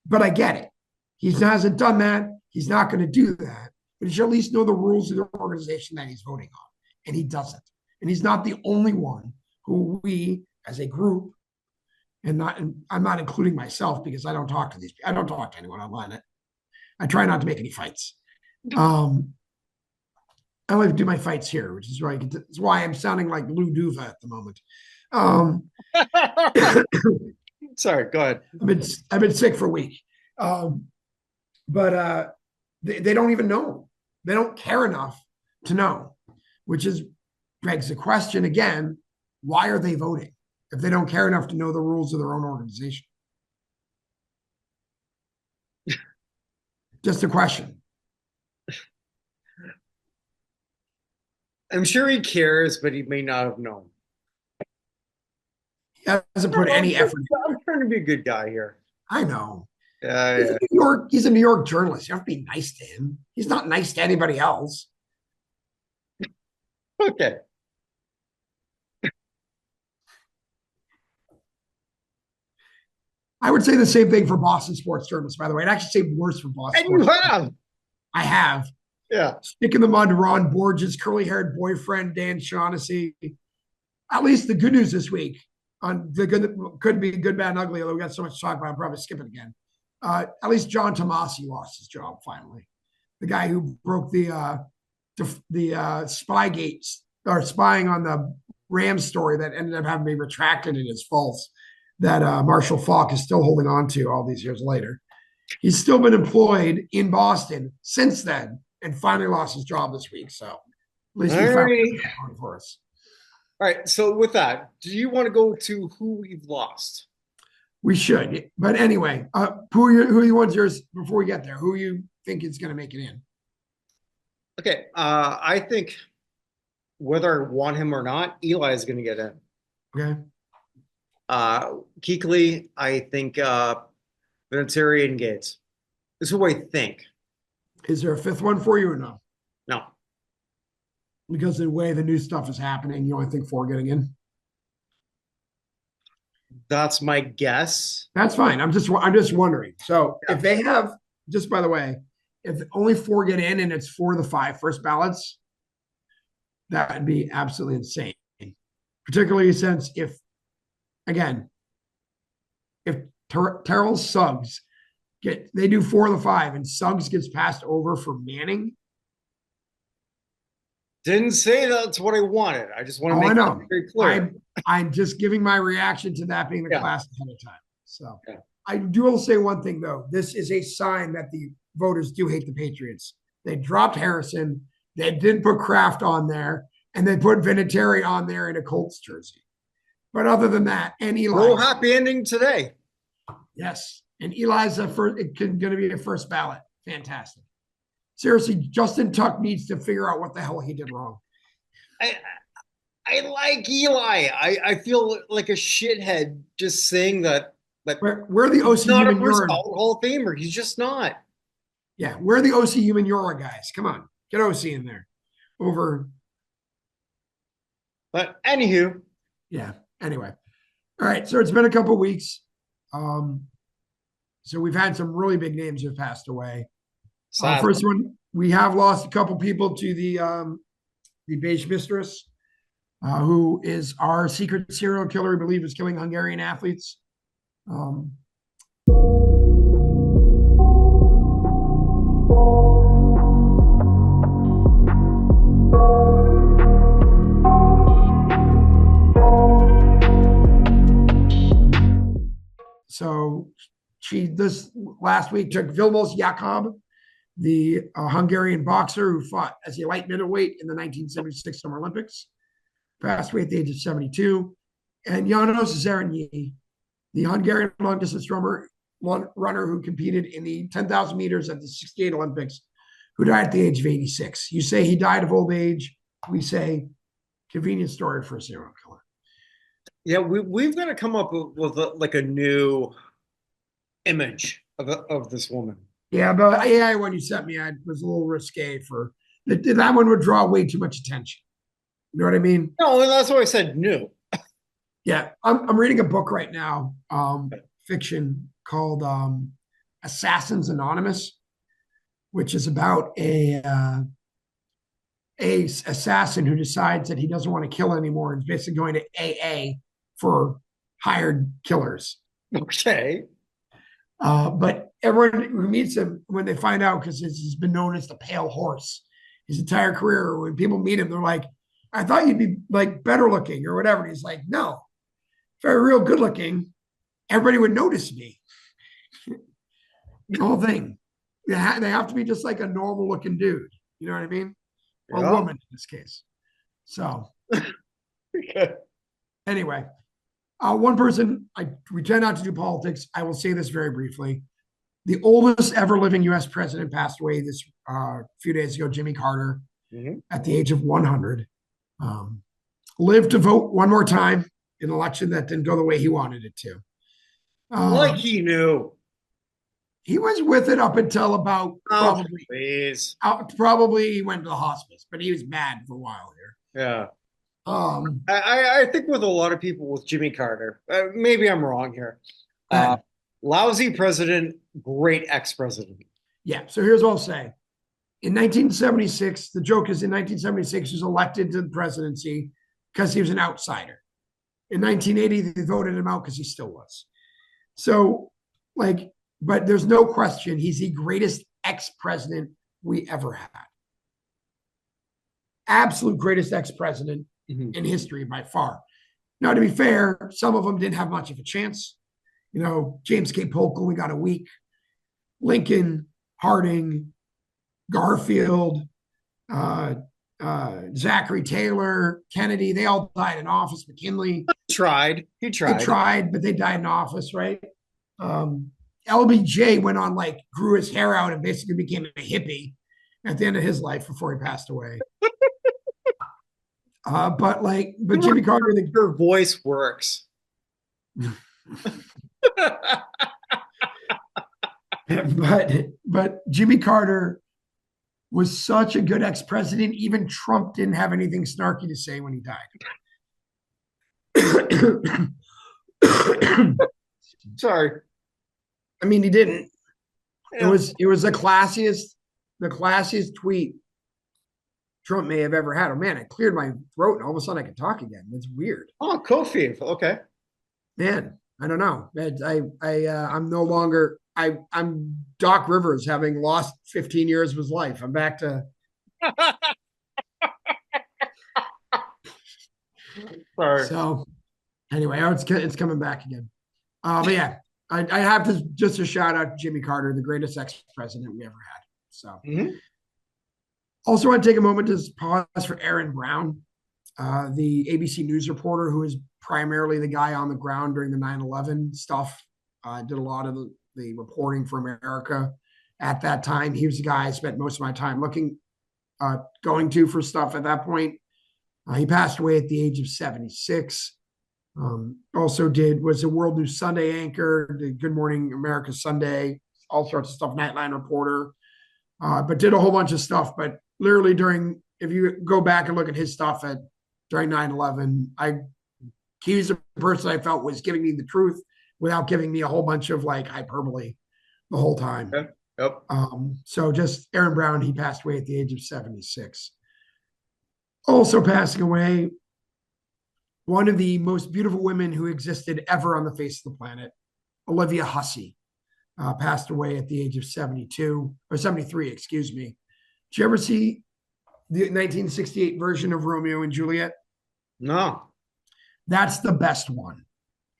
But I get it. He hasn't done that. He's not going to do that. But he should at least know the rules of the organization that he's voting on. And he doesn't. And he's not the only one who we, as a group, and I'm not including myself because I don't talk to these. I don't talk to anyone online. I try not to make any fights. I like to do my fights here, which is why it's why I'm sounding like Lou Duva at the moment. Um, Sorry, go ahead. I've been sick for a week, but they don't even know. They don't care enough to know, which is begs the question again: why are they voting if they don't care enough to know the rules of their own organization? Just a question. I'm sure he cares, but he may not have known. He hasn't put No, any effort. I'm trying to be a good guy here. I know. Yeah, yeah. He's a New York journalist. You have to be nice to him. He's not nice to anybody else. Okay. I would say the same thing for Boston sports journalists, by the way. I'd actually say worse for Boston And you sports. have. I have. Yeah. Stick in the mud, Ron Borges, curly haired boyfriend, Dan Shaughnessy. At least the good news this week on the good, could be good, bad, and ugly, although we got so much to talk about, I'll probably skip it again. At least John Tomasi lost his job finally. The guy who broke the Spygate or spying on the Rams story that ended up having to be retracted and is false, that Marshall Falk is still holding on to all these years later. He's still been employed in Boston since then and finally lost his job this week. So at least we found it for us. All right. So with that, do you want to go to who we've lost? We should. But anyway, who are you want yours before we get there? Who you think is going to make it in? Okay. I think whether I want him or not, Eli is going to get in. Okay. Keekly, I think Vinatieri and Gates. This is who I think. Is there a fifth one for you or no? No. Because of the way the new stuff is happening, you only think four getting in? That's my guess. That's fine. I'm just wondering. So if they have, just by the way, if only four get in and it's for the five first ballots, that would be absolutely insane. Particularly since if Terrell Suggs they do 4 of the 5 and Suggs gets passed over for Manning. Didn't say that's what I wanted. I just want to make it very clear. I'm just giving my reaction to that being the class ahead of time. So I will say one thing though. This is a sign that the voters do hate the Patriots. They dropped Harrison. They didn't put Kraft on there, and they put Vinatieri on there in a Colts jersey. But other than that, and Eli. No happy ending today. Yes. And Eli's going to be a first ballot. Fantastic. Seriously, Justin Tuck needs to figure out what the hell he did wrong. I like Eli. I feel like a shithead just saying that. We're the OC not Human a first Hall of Famer. He's just not. Yeah, we're the OC Human Euro guys. Come on, get OC in there. Over. But anywho. Yeah. Anyway, all right. So it's been a couple weeks. So we've had some really big names who have passed away. First one, we have lost a couple people to the Beige Mistress, who is our secret serial killer, we believe is killing Hungarian athletes. she this last week took Vilmos Jakob, the Hungarian boxer who fought as a light middleweight in the 1976 Summer Olympics, passed away at the age of 72. And Janos Zerenyi, the Hungarian long distance runner who competed in the 10,000 meters at the 68 Olympics, who died at the age of 86. You say he died of old age. We say convenient story for a serial killer. Yeah, we've got to come up with like a new image of this woman. Yeah, but AI one you sent me, I was a little risque for that one would draw way too much attention. You know what I mean? No, and that's why I said new. Yeah, I'm reading a book right now, fiction called Assassins Anonymous, which is about a assassin who decides that he doesn't want to kill anymore and is basically going to AA for hired killers. Okay. But everyone who meets him, when they find out, because he's been known as the pale horse his entire career, when people meet him, they're like, I thought you'd be like better looking or whatever. And he's like, no, very real good looking. Everybody would notice me. The whole thing. They have to be just like a normal looking dude. You know what I mean? Or Yeah. woman in this case. So Okay. anyway, one person, we tend not to do politics. I will say this very briefly. The oldest ever living U.S. president passed away this few days ago, Jimmy Carter, at the age of 100. Lived to vote one more time in an election that didn't go the way he wanted it to. Like he knew. He was with it up until about Oh, please. probably he went to the hospice, but he was mad for a while here. Yeah. Um, I think with a lot of people with Jimmy Carter, maybe I'm wrong here. Lousy president, great ex-president. Yeah. So here's what I'll say. In 1976, the joke is in 1976, he was elected to the presidency because he was an outsider. In 1980, they voted him out because he still was. So, like, but there's no question he's the greatest ex-president we ever had. Absolute greatest ex-president in history by far. Now, to be fair, some of them didn't have much of a chance. You know, James K. Polk only got a week. Lincoln, Harding, Garfield, Zachary Taylor, Kennedy, they all died in office. McKinley. He tried. They tried, but they died in office, right? LBJ went on, like, grew his hair out and basically became a hippie at the end of his life before he passed away. But Jimmy Carter, your voice works. but Jimmy Carter was such a good ex-president. Even Trump didn't have anything snarky to say when he died. Sorry. I mean, he didn't. Yeah. It was the classiest tweet Trump may have ever had. Oh man, I cleared my throat and all of a sudden I can talk again. It's weird. Oh, Kofi. Okay. Man, I don't know. I'm no longer. I'm Doc Rivers, having lost 15 years of his life. I'm back to. Sorry. So, anyway, it's coming back again. But yeah, I have to just a shout out to Jimmy Carter, the greatest ex-president we ever had. So, also want to take a moment to pause for Aaron Brown, the ABC News reporter who is primarily the guy on the ground during the 9/11 stuff. Did a lot of the reporting for America at that time. He was the guy I spent most of my time going to for stuff at that point. He passed away at the age of 76. Also was a World News Sunday anchor, did Good Morning America Sunday, all sorts of stuff, Nightline reporter, but did a whole bunch of stuff. But literally if you go back and look at his stuff during 9/11, he was a person I felt was giving me the truth without giving me a whole bunch of like hyperbole the whole time. Yep. So just Aaron Brown, he passed away at the age of 76. Also passing away, one of the most beautiful women who existed ever on the face of the planet, Olivia Hussey, passed away at the age of 72 or 73, excuse me. Did you ever see the 1968 version of Romeo and Juliet? No. That's the best one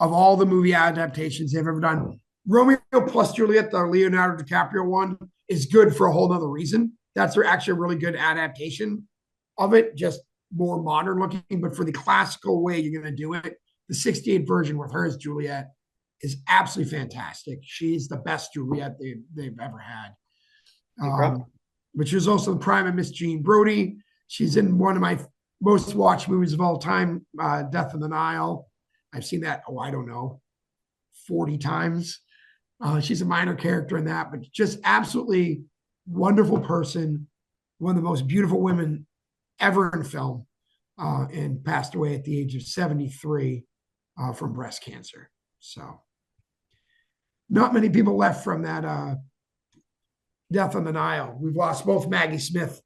of all the movie adaptations they've ever done. Romeo plus Juliet, the Leonardo DiCaprio one, is good for a whole other reason. That's actually a really good adaptation of it, just more modern looking. But for the classical way you're going to do it, the 68 version with her as Juliet is absolutely fantastic. She's the best Juliet they've ever had. Okay. But she was also the prime of Miss Jean Brodie. She's in one of my most watched movies of all time, Death in the Nile. I've seen that, I don't know, 40 times. She's a minor character in that, but just absolutely wonderful person, one of the most beautiful women ever in film, and passed away at the age of 73 from breast cancer. So, not many people left from that Death on the Nile. We've lost both Maggie Smith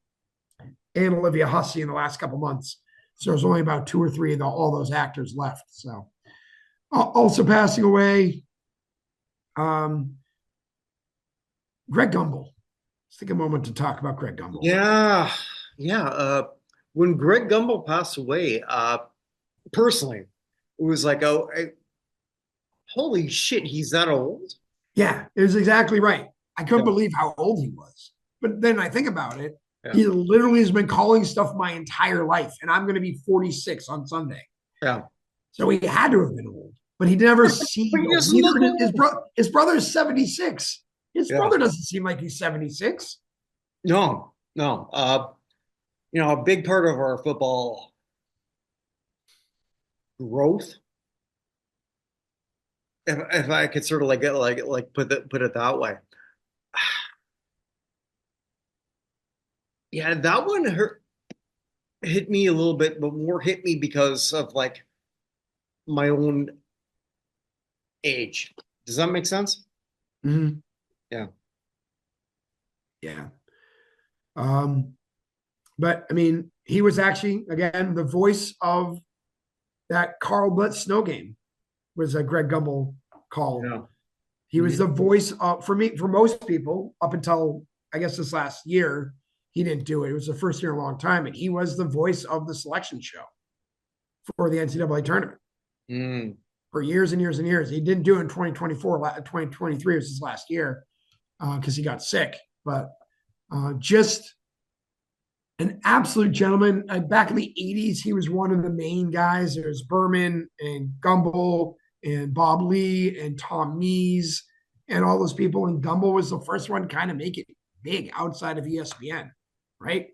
and Olivia Hussey in the last couple months. So there's only about two or three of all those actors left. So also passing away, Greg Gumbel. Let's take a moment to talk about Greg Gumbel. Yeah, yeah. When Greg Gumbel passed away, personally, it was like, oh, holy shit, he's that old? Yeah, it was exactly right. I couldn't Yeah, believe how old he was. But then I think about it, yeah, he literally has been calling stuff my entire life, and I'm going to be 46 on Sunday. yeah. So he had to have been old, but he never But seemed he old. doesn't Neither look did his old. brother. His brother's 76. His Yeah. brother doesn't seem like he's 76. No, no. A big part of our football growth, if I could sort of like put it that way. Yeah, that one hit me a little bit, but more hit me because of like my own age. Does that make sense? Mm-hmm. Yeah. Yeah. Um, but I mean, he was actually again the voice of that Carl Blitz snow game was a Greg Gumbel call. Yeah. He was Mhm. the voice of, for me, for most people, up until I guess this last year, he didn't do it. It was the first year in a long time, and he was the voice of the selection show for the NCAA tournament Mm. for years and years and years. He didn't do it in 2024, 2023 was his last year because he got sick. But just an absolute gentleman. Back in the 80s, he was one of the main guys. There's Berman and Gumbel and Bob Lee and Tom Mees and all those people. And Gumbel was the first one to kind of make it big outside of ESPN, right?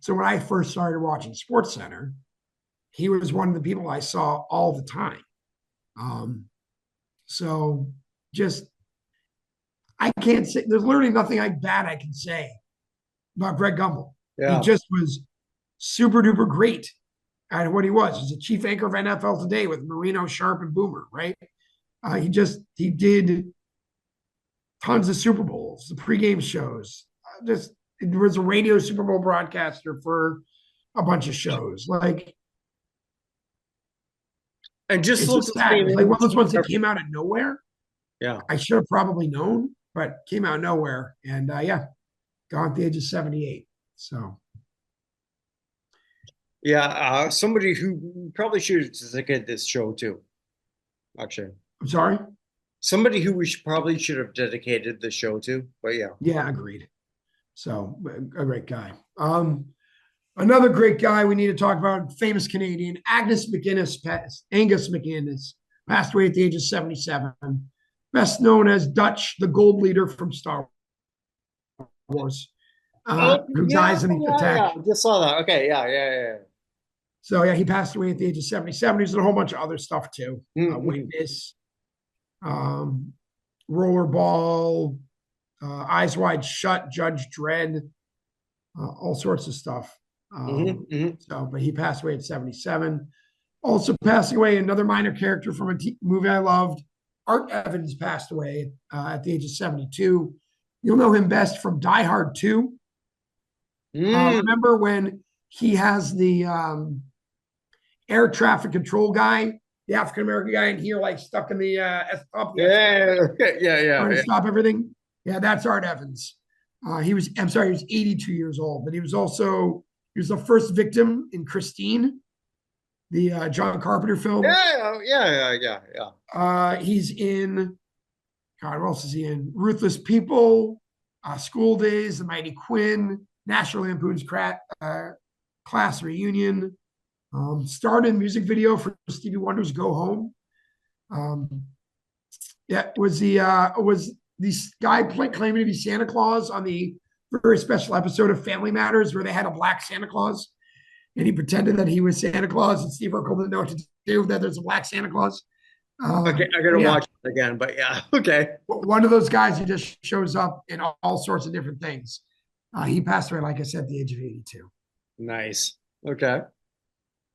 So when I first started watching Sports Center, he was one of the people I saw all the time. Um, so just, I can't say, there's literally nothing bad I can say about Greg Gumbel. He Yeah. just was super duper great at what he was. He's a chief anchor of NFL Today with Marino, Sharp, and Boomer, right? He did tons of Super Bowls, the pregame shows. Just it was a radio Super Bowl broadcaster for a bunch of shows. Like And just it's look just the sad. It same was like one in of those ones that forever. came out of nowhere. Yeah. I should have probably known, but came out of nowhere. And yeah, gone at the age of 78. So Yeah. Somebody who probably should have this show too, actually. I'm sorry. Somebody who probably should have dedicated the show to, but yeah. Yeah, agreed. So a great guy. Another great guy we need to talk about, famous Canadian, Angus McInnes, passed away at the age of 77. Best known as Dutch, the gold leader from Star Wars, Oh who yeah, dies in the yeah, yeah. attack. I just saw that. Okay, yeah, yeah, So yeah, he passed away at the age of 77. He's done a whole bunch of other stuff too. yeah. Mm-hmm. Witness, um, Rollerball, Eyes Wide Shut, Judge Dredd, all sorts of stuff. Mm-hmm. Mm-hmm. But he passed away at 77. Also passing away, another minor character from a movie I loved, Art Evans passed away at the age of 72. You'll know him best from Die Hard 2. Mm. Remember when he has the air traffic control guy, the African American guy, and here like stuck in the up the Yeah, okay, yeah, trying yeah, to yeah. stop everything. Yeah, that's Art Evans. I'm sorry, he was 82 years old, but he was the first victim in Christine, the John Carpenter film. Yeah, yeah, yeah, yeah, yeah. He's in God, what else is he in? Ruthless People, School Days, The Mighty Quinn, National Lampoon's Class Reunion. Starred in music video for Stevie Wonder's "Go Home." Um, yeah, was this guy claiming to be Santa Claus on the very special episode of Family Matters where they had a black Santa Claus and he pretended that he was Santa Claus and Steve Urkel didn't know what to do that there's a black Santa Claus. Okay, I gotta Yeah, watch it again, but yeah, okay. one of those guys who just shows up in all sorts of different things. He passed away, like I said, at the age of 82. Nice. Okay.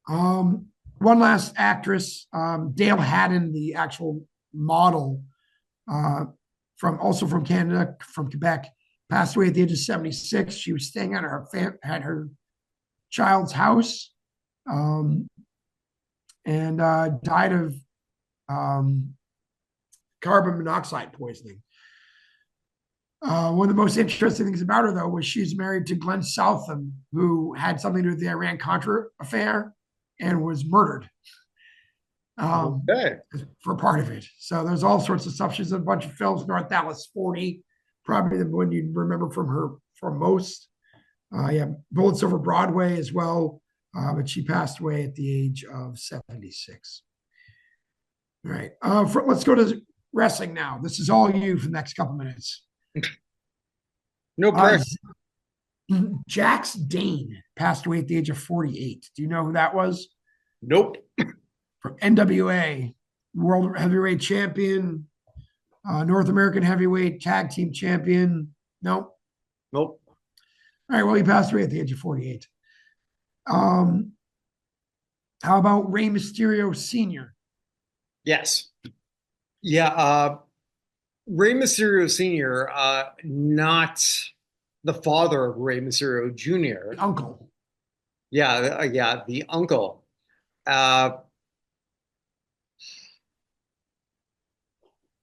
Um, One last actress, Dale Haddon, the actual model, uh, from Canada, from Quebec, passed away at the age of 76. She was staying at her child's house, um, and died of um, carbon monoxide poisoning. One of the most interesting things about her, though, was she's married to Glenn Southam, who had something to do with the Iran-Contra affair and was murdered um, Okay. for part of it. So there's all sorts of stuff. She's in a bunch of films. North Dallas 40, probably the one you remember from her from most. Yeah, Bullets Over Broadway as well, but she passed away at the age of 76. All right, let's go to wrestling now. This is all you for the next couple minutes. No Uh, pressure. Jax Dane passed away at the age of 48. Do you know who that was? Nope. From NWA, World Heavyweight Champion, North American Heavyweight Tag Team Champion. No. Nope. All right. Well, he passed away at the age of 48. Um, how about Rey Mysterio Sr.? Yes. Yeah. Rey Mysterio Sr., not the father of Rey Mysterio Jr. The uncle. Yeah, yeah, the uncle. Uh,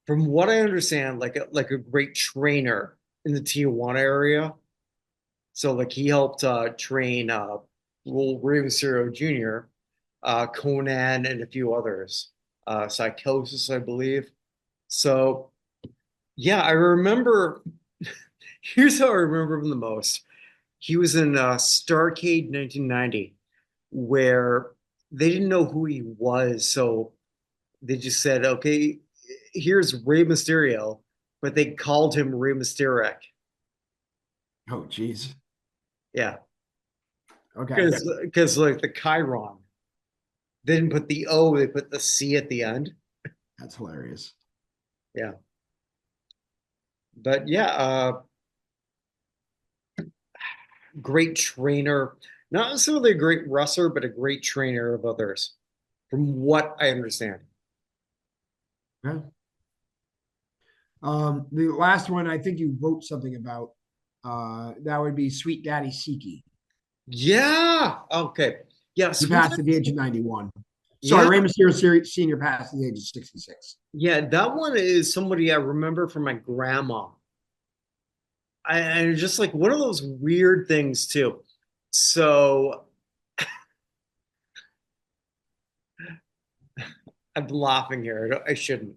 from what I understand, like a great trainer in the Tijuana area. So like he helped train Rey Mysterio Jr., Conan, and a few others. Psychosis, I believe. So yeah, I remember. Here's how I remember him the most. He was in Starcade 1990, where they didn't know who he was, so they just said, "Okay, here's Rey Mysterio," but they called him Rey Mysterio. Oh, geez. Yeah, Okay. because like the Chiron, they didn't put the O, they put the C at the end. That's hilarious. Yeah, but yeah, great trainer. Not necessarily a great wrestler, but a great trainer of others, from what I understand. Okay. The last one I think you wrote something about. That would be Sweet Daddy Siki. Yeah. Okay. Yeah. He Sweet. passed at the age of 91. Sorry, Yeah. Rey Mysterio Sr. passed at the age of 66. Yeah. That one is somebody I remember from my grandma. And it's just like one of those weird things too. So I'm laughing here. I shouldn't.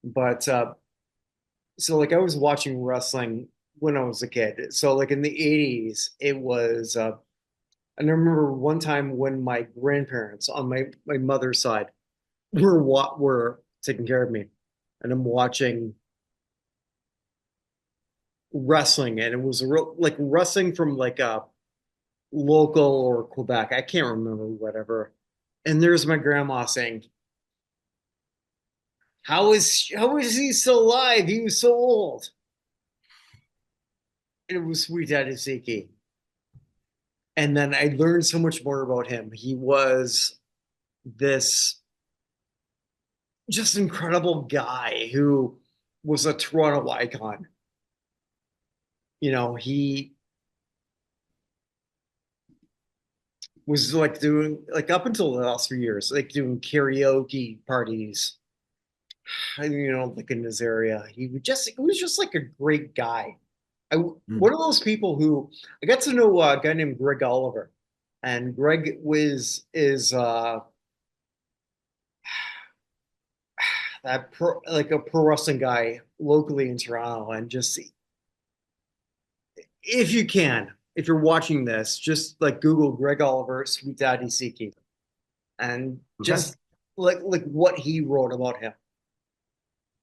But so like I was watching wrestling when I was a kid. So like in the 80s, it was and I remember one time when my grandparents on my mother's side were taking care of me, and I'm watching wrestling, and it was a real like wrestling from like a local or Quebec. I can't remember whatever. And there's my grandma saying, how is he still alive? He was so old." And it was Sweet Daddy Siki. And then I learned so much more about him. He was this just incredible guy who was a Toronto icon. He was like doing like up until the last few years, like doing karaoke parties, like in this area. He was just like a great guy. One of those people who I got to know a guy named Greg Oliver, and Greg was is like a pro wrestling guy locally in Toronto, and just if you can, if you're watching this, just like Google Greg Oliver, Sweet Daddy Siki, and Okay. just like what he wrote about him,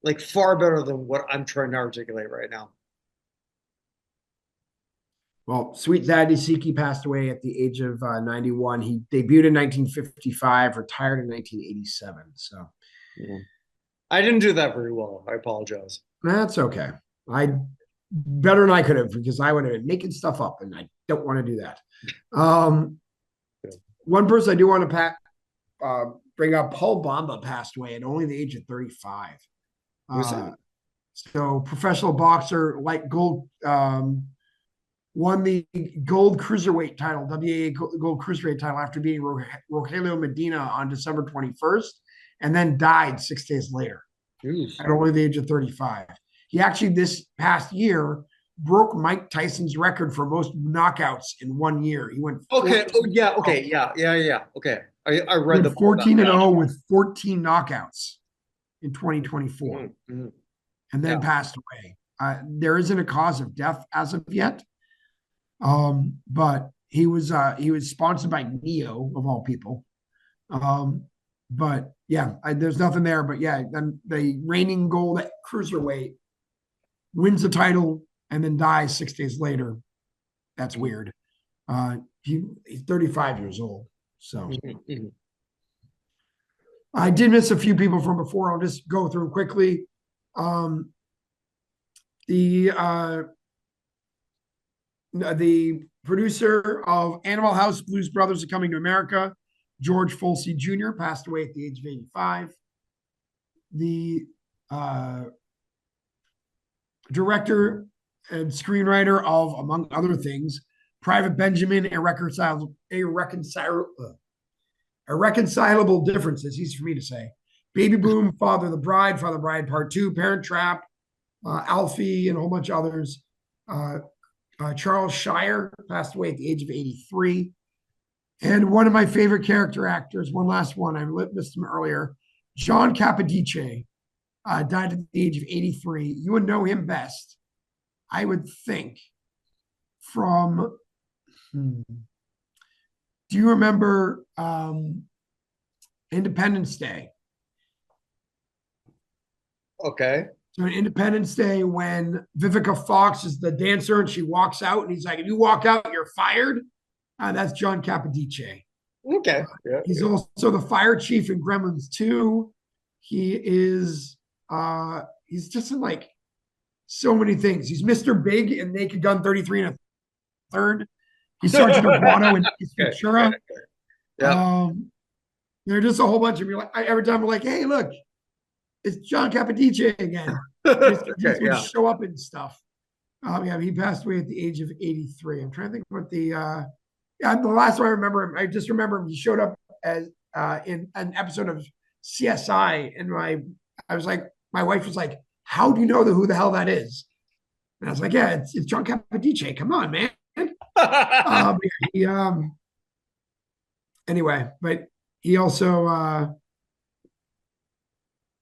like far better than what I'm trying to articulate right now. Well, Sweet Daddy Siki passed away at the age of 91. He debuted in 1955, retired in 1987. So Yeah. I didn't do that very well. I apologize. that's okay. I better than I could have because I would have been making stuff up, and I don't want to do that. Um, one person I do want to uh, bring up, Paul Bamba passed away at only the age of 35. Who's that? Uh, so professional boxer, like gold, won the gold cruiserweight title, WAA gold cruiserweight title after beating Rogelio Medina on December 21st, and then died 6 days later Oof. at only the age of 35. He actually, this past year, broke Mike Tyson's record for most knockouts in 1 year. He went Okay. Oh 14 yeah. Okay. Yeah. Yeah. Yeah. Okay. I he read went about that. 14 and Yeah. 0 with 14 knockouts in 2024 Mhm, mhm. and then Yeah. passed away. There isn't a cause of death as of yet. But he was sponsored by Neo of all people. Um, but yeah, there's nothing there. But yeah, then the reigning gold at cruiserweight wins the title and then dies 6 days later. That's Mhm, weird. He's 35 years old. So mhm, mhm. I did miss a few people from before. I'll just go through quickly. Um, the the producer of Animal House, Blues Brothers Are Coming to America, George Folsey Jr., passed away at the age of 85. The uh, director and screenwriter of, among other things, Private Benjamin, Irreconcilable Differences, easy for me to say. Baby Boom, Father the Bride Part 2, Parent Trap, Alfie, and a whole bunch of others. Uh, Charles Shire passed away at the age of 83. And one of my favorite character actors, one last one, I missed him earlier, John Capodice, died at the age of 83. You would know him best, I would think, from. Do you remember Independence Day? Okay. So, in Independence Day, when Vivica Fox is the dancer and she walks out, and he's like, "If you walk out, you're fired." That's John Capodice. Okay. Yeah. He's Yeah. also the fire chief in Gremlins 2. He's just in like so many things. He's Mr. Big in Naked Gun 33 and a third. He's Sergeant Aguado in Ace Okay. Ventura. Yeah. There are just a whole bunch of me. Like every time I'm like, hey, look, it's John Capodice again. He Okay. just would Yeah. show up and stuff. Yeah, he passed away at the age of 83. I'm trying to think what the last one I remember him. I just remember him. He showed up as in an episode of CSI, and I was like, my wife was like, "How do you know who the hell that is?" And I was like, "Yeah, it's John Capodice. Come on, man." Um, he, anyway, but he also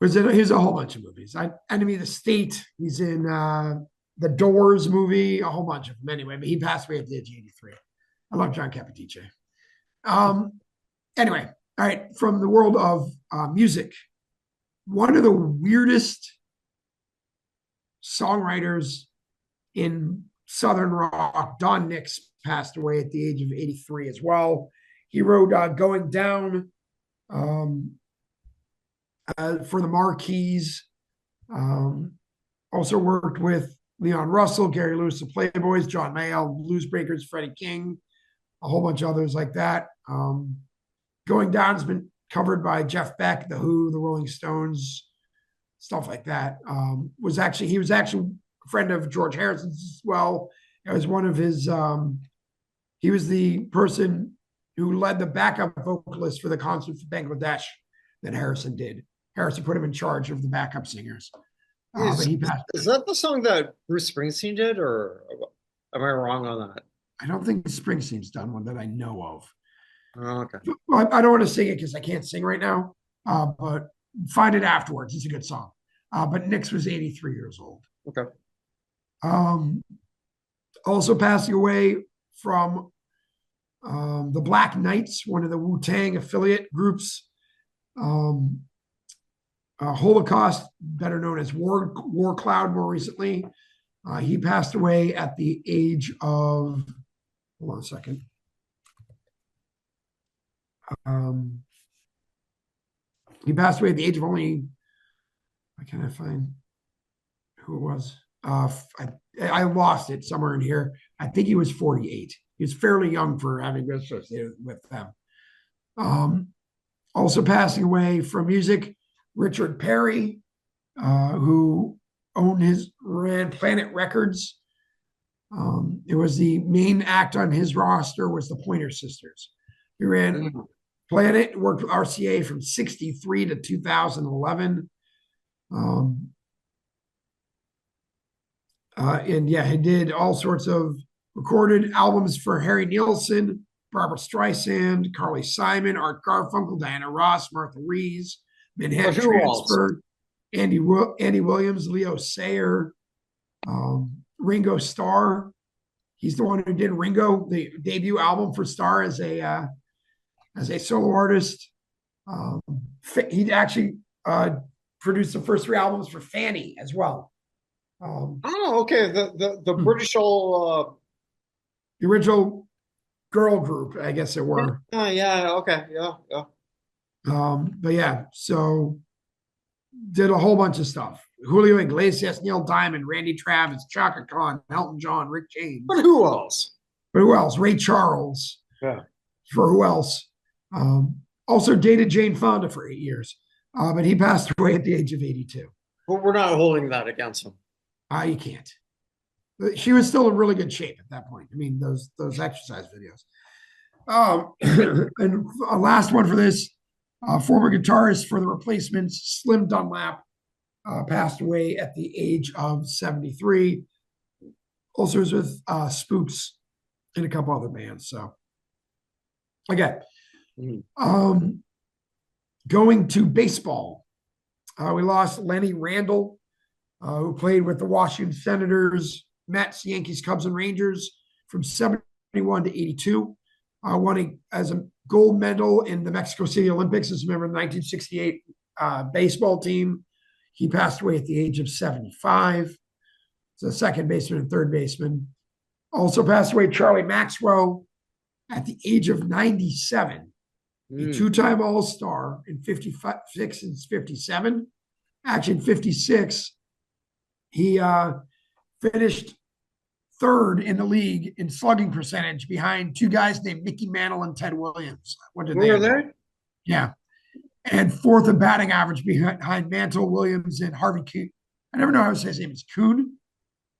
he's a whole bunch of movies. Enemy of the State. He's in the Doors movie, a whole bunch of them. Anyway, but he passed away at the age of 83. I love John Capodice. Um, anyway, all right, from the world of music, one of the weirdest songwriters in Southern rock, Don Nix, passed away at the age of 83 as well. He wrote Going Down um, for the Marquis. Um, also worked with Leon Russell, Gary Lewis, the Playboys, John Mayall, Blues Breakers, Freddie King, a whole bunch of others like that. Going Down has been covered by Jeff Beck, The Who, The Rolling Stones, stuff like that. He was actually a friend of George Harrison's as well. It was one of his. He was the person who led the backup vocalist for the concert for Bangladesh that Harrison did. Harrison put him in charge of the backup singers, but Is he passed is away. that the song that Bruce Springsteen did, or am I wrong on that? I don't think Springsteen's done one that I know of. Oh, okay. Well, I don't want to sing it because I can't sing right now. But find it afterwards. It's a good song. But Nix was 83 years old. Okay. Um, Also passing away from the Black Knights, one of the Wu Tang affiliate groups. Um, Holocaust, better known as War Cloud, more recently. He passed away at the age of, hold on a second. Um, he passed away at the age of only, I can't find who it was. I lost it somewhere in here. I think he was 48. He was fairly young for having been associated with them. Um, Also passing away from music, Richard Perry, who ran Planet Records. It was the main act on his roster was the Pointer Sisters. He ran Mm. Planet, worked with RCA from 63 to 2011. And yeah, he did all sorts of recorded albums for Harry Nilsson, Barbara Streisand, Carly Simon, Art Garfunkel, Diana Ross, Martha Reeves, But Manhattan who else? Transfer, Andy Williams, Leo Sayer, Ringo Starr. He's the one who did Ringo, the debut album for Starr as a solo artist. Um, he actually produced the first three albums for Fanny as well. Oh, okay. The British all. The original girl group, I guess it were. Yeah. Okay. Yeah. Yeah. But yeah, so did a whole bunch of stuff. Julio Iglesias, Neil Diamond, Randy Travis, Chaka Khan, Elton John, Rick James. But who else? But who else? Ray Charles. Yeah. For who else? Also dated Jane Fonda for 8 years, but he passed away at the age of 82. But we're not holding that against him. You can't. She was still in really good shape at that point. I mean, those exercise videos. And a last one for this, former guitarist for the Replacements, Slim Dunlap, passed away at the age of 73. Also was with Spooks and a couple other bands. So again, going to baseball, we lost Lenny Randall, who played with the Washington Senators, Mets, Yankees, Cubs, and Rangers from 71 to 82. Won as a gold medal in the Mexico City Olympics as a member of the 1968 baseball team. He passed away at the age of 75. So second baseman and third baseman. Also passed away Charlie Maxwell at the age of 97, a two-time All-Star in 56 and 57. Actually, in 56, he finished third in the league in slugging percentage behind two guys named Mickey Mantle and Ted Williams. What did Who are they? Yeah. And fourth in batting average behind Mantle, Williams, and Harvey Kuhn. I never know how to say his name. It's Kuhn?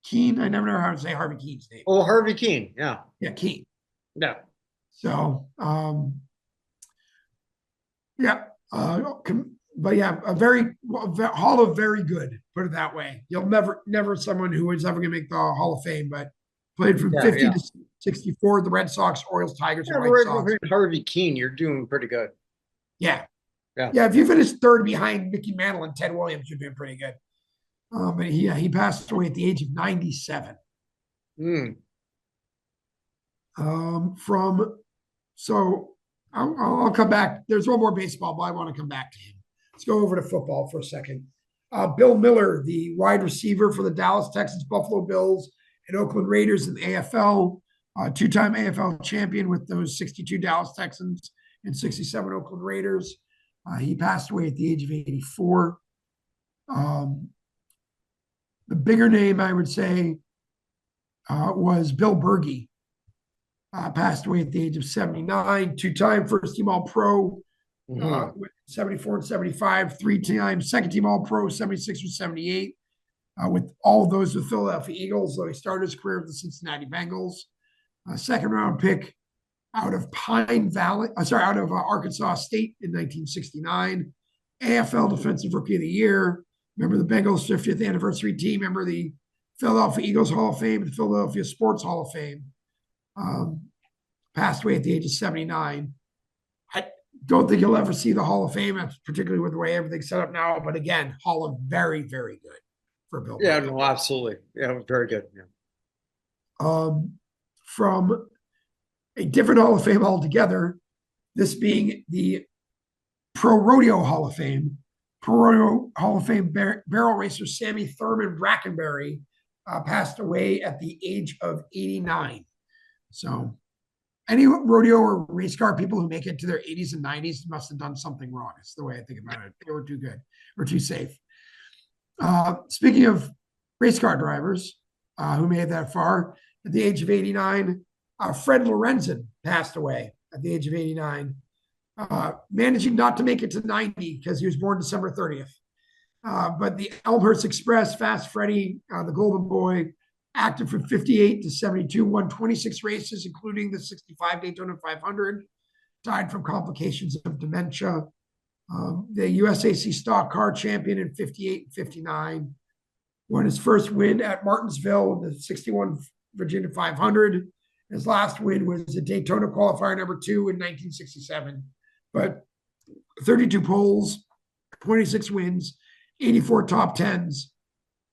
Keen? I never know how to say Harvey Keen's name. Oh, Harvey Keen. Yeah. Yeah, Keen. Yeah. So, yeah. But yeah, a Hall of Very Good, put it that way. You'll never someone who is ever going to make the Hall of Fame, but played from 50 to 64, the Red Sox, Orioles, Tigers, and White Sox. Harvey Keen, you're doing pretty good. Yeah. Yeah, if you finish third behind Mickey Mantle and Ted Williams, you're doing pretty good. But he passed away at the age of 97. So I'll come back. There's one more baseball, but I want to come back to him. Let's go over to football for a second. Bill Miller, the wide receiver for the Dallas Texans, Buffalo Bills, and Oakland Raiders in the AFL, two-time AFL champion with those 62 Dallas Texans and 67 Oakland Raiders. He passed away at the age of 84. The bigger name, I would say, was Bill Bergey. Passed away at the age of 79, two-time first-team All-Pro, 74 and 75, three-time second-team All-Pro, 76 and 78, with all of those with Philadelphia Eagles. So he started his career with the Cincinnati Bengals. Second-round pick out of Arkansas State in 1969. AFL Defensive Rookie of the Year. Remember the Bengals' 50th anniversary team. Remember the Philadelphia Eagles Hall of Fame, the Philadelphia Sports Hall of Fame. Passed away at the age of 79. Don't think you'll ever see the Hall of Fame, particularly with the way everything's set up now. But again, Hall of very, very good for Bill Yeah, Bryant. no, absolutely. Yeah, very good. Yeah. Um, from a different Hall of Fame altogether, this being the Pro Rodeo Hall of Fame. Pro Rodeo Hall of Fame barrel racer Sammy Thurman Brackenberry passed away at the age of 89. So any rodeo or race car people who make it to their 80s and 90s must have done something wrong. It's the way I think about it. They were too good or too safe. Speaking of race car drivers who made it that far, at the age of 89, Fred Lorenzen passed away at the age of 89, managing not to make it to 90 because he was born December 30th. But the Elmhurst Express, Fast Freddie, the Golden Boy, active from 58 to 72, won 26 races, including the 65 Daytona 500, died from complications of dementia. The USAC Stock Car Champion in 58 and 59, won his first win at Martinsville in the 61 Virginia 500. His last win was a Daytona qualifier number 2 in 1967. But 32 poles, 26 wins, 84 top tens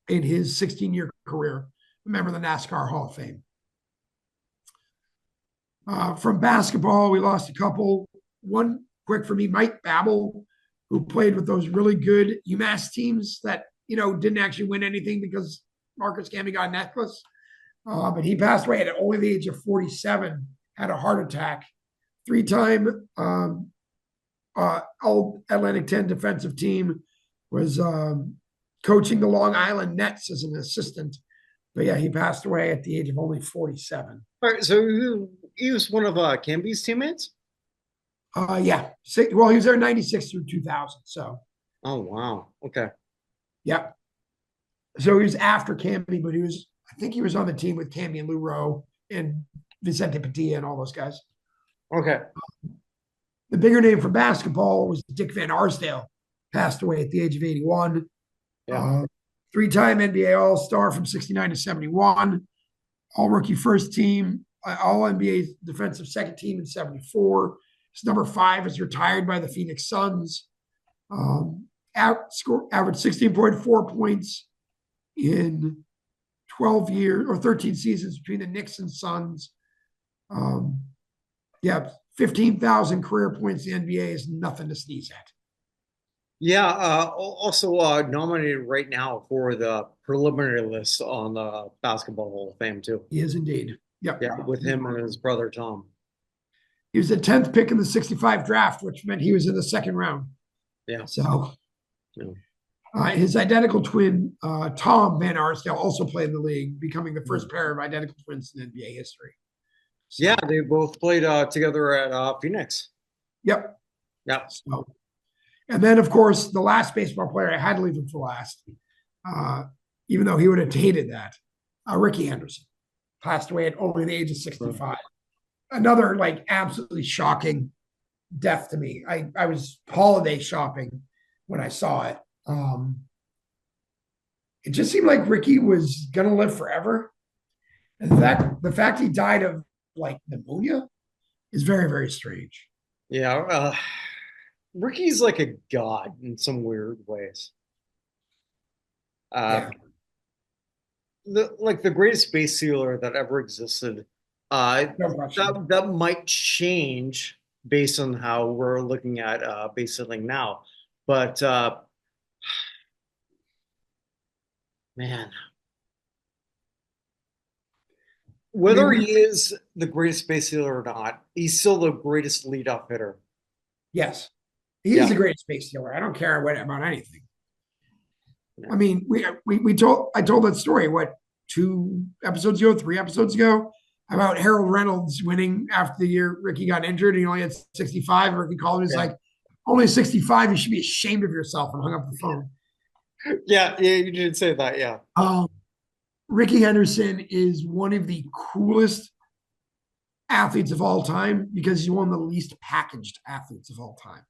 in his 16-year career. Remember the NASCAR Hall of Fame. From basketball, we lost a couple. One quick for me, Mike Babel, who played with those really good UMass teams that, didn't actually win anything because Marcus Camby got a necklace. But he passed away at only the age of 47, had a heart attack. Three-time All Atlantic 10 defensive team, was coaching the Long Island Nets as an assistant. But yeah, he passed away at the age of only 47. All right, so he was one of Camby's teammates? Yeah. Well, he was there 96 through 2000. So, Oh, wow. Okay. yeah. So he was after Camby, but I think he was on the team with Camby and Lou Rowe and Vicente Padilla and all those guys. Okay. The bigger name for basketball was Dick Van Arsdale, passed away at the age of 81. Yeah. Three-time NBA All-Star from 69 to 71, All-Rookie First Team, All-NBA Defensive Second Team in 74. His number 5 is retired by the Phoenix Suns. Averaged 16.4 points in 12 years or 13 seasons between the Knicks and Suns. Yeah, 15,000 career points in the NBA is nothing to sneeze at. Yeah, also nominated right now for the preliminary list on the Basketball Hall of Fame, too. He is indeed. Yep. Yeah, with him and his brother Tom. He was the 10th pick in the 65 draft, which meant he was in the second round. Yeah. So Yeah. his identical twin, Tom Van Arsdale, also played in the league, becoming the first pair of identical twins in NBA history. So, Yeah, they both played together at Phoenix. Yep. Yeah. So, and then, of course, the last baseball player, I had to leave him for last, even though he would have hated that, Ricky Anderson, passed away at only the age of 65. Another, absolutely shocking death to me. I was holiday shopping when I saw it. It just seemed like Ricky was going to live forever. And the fact he died of pneumonia is very, very strange. Yeah. Ricky's like a god in some weird ways. Yeah. The greatest space sealer that ever existed. No question. That might change based on how we're looking at base sealing now. But man, whether he is the greatest space sealer or not, he's still the greatest leadoff hitter. Yes. He is the greatest space dealer. I don't care about anything. Yeah. I mean, I told that story, 3 episodes ago, about Harold Reynolds winning after the year Ricky got injured. And he only had 65. And Ricky called him. He's like, only 65. You should be ashamed of yourself, and hung up the phone. Yeah, you did say that. Yeah. Ricky Henderson is one of the coolest athletes of all time because he's one of the least packaged athletes of all time.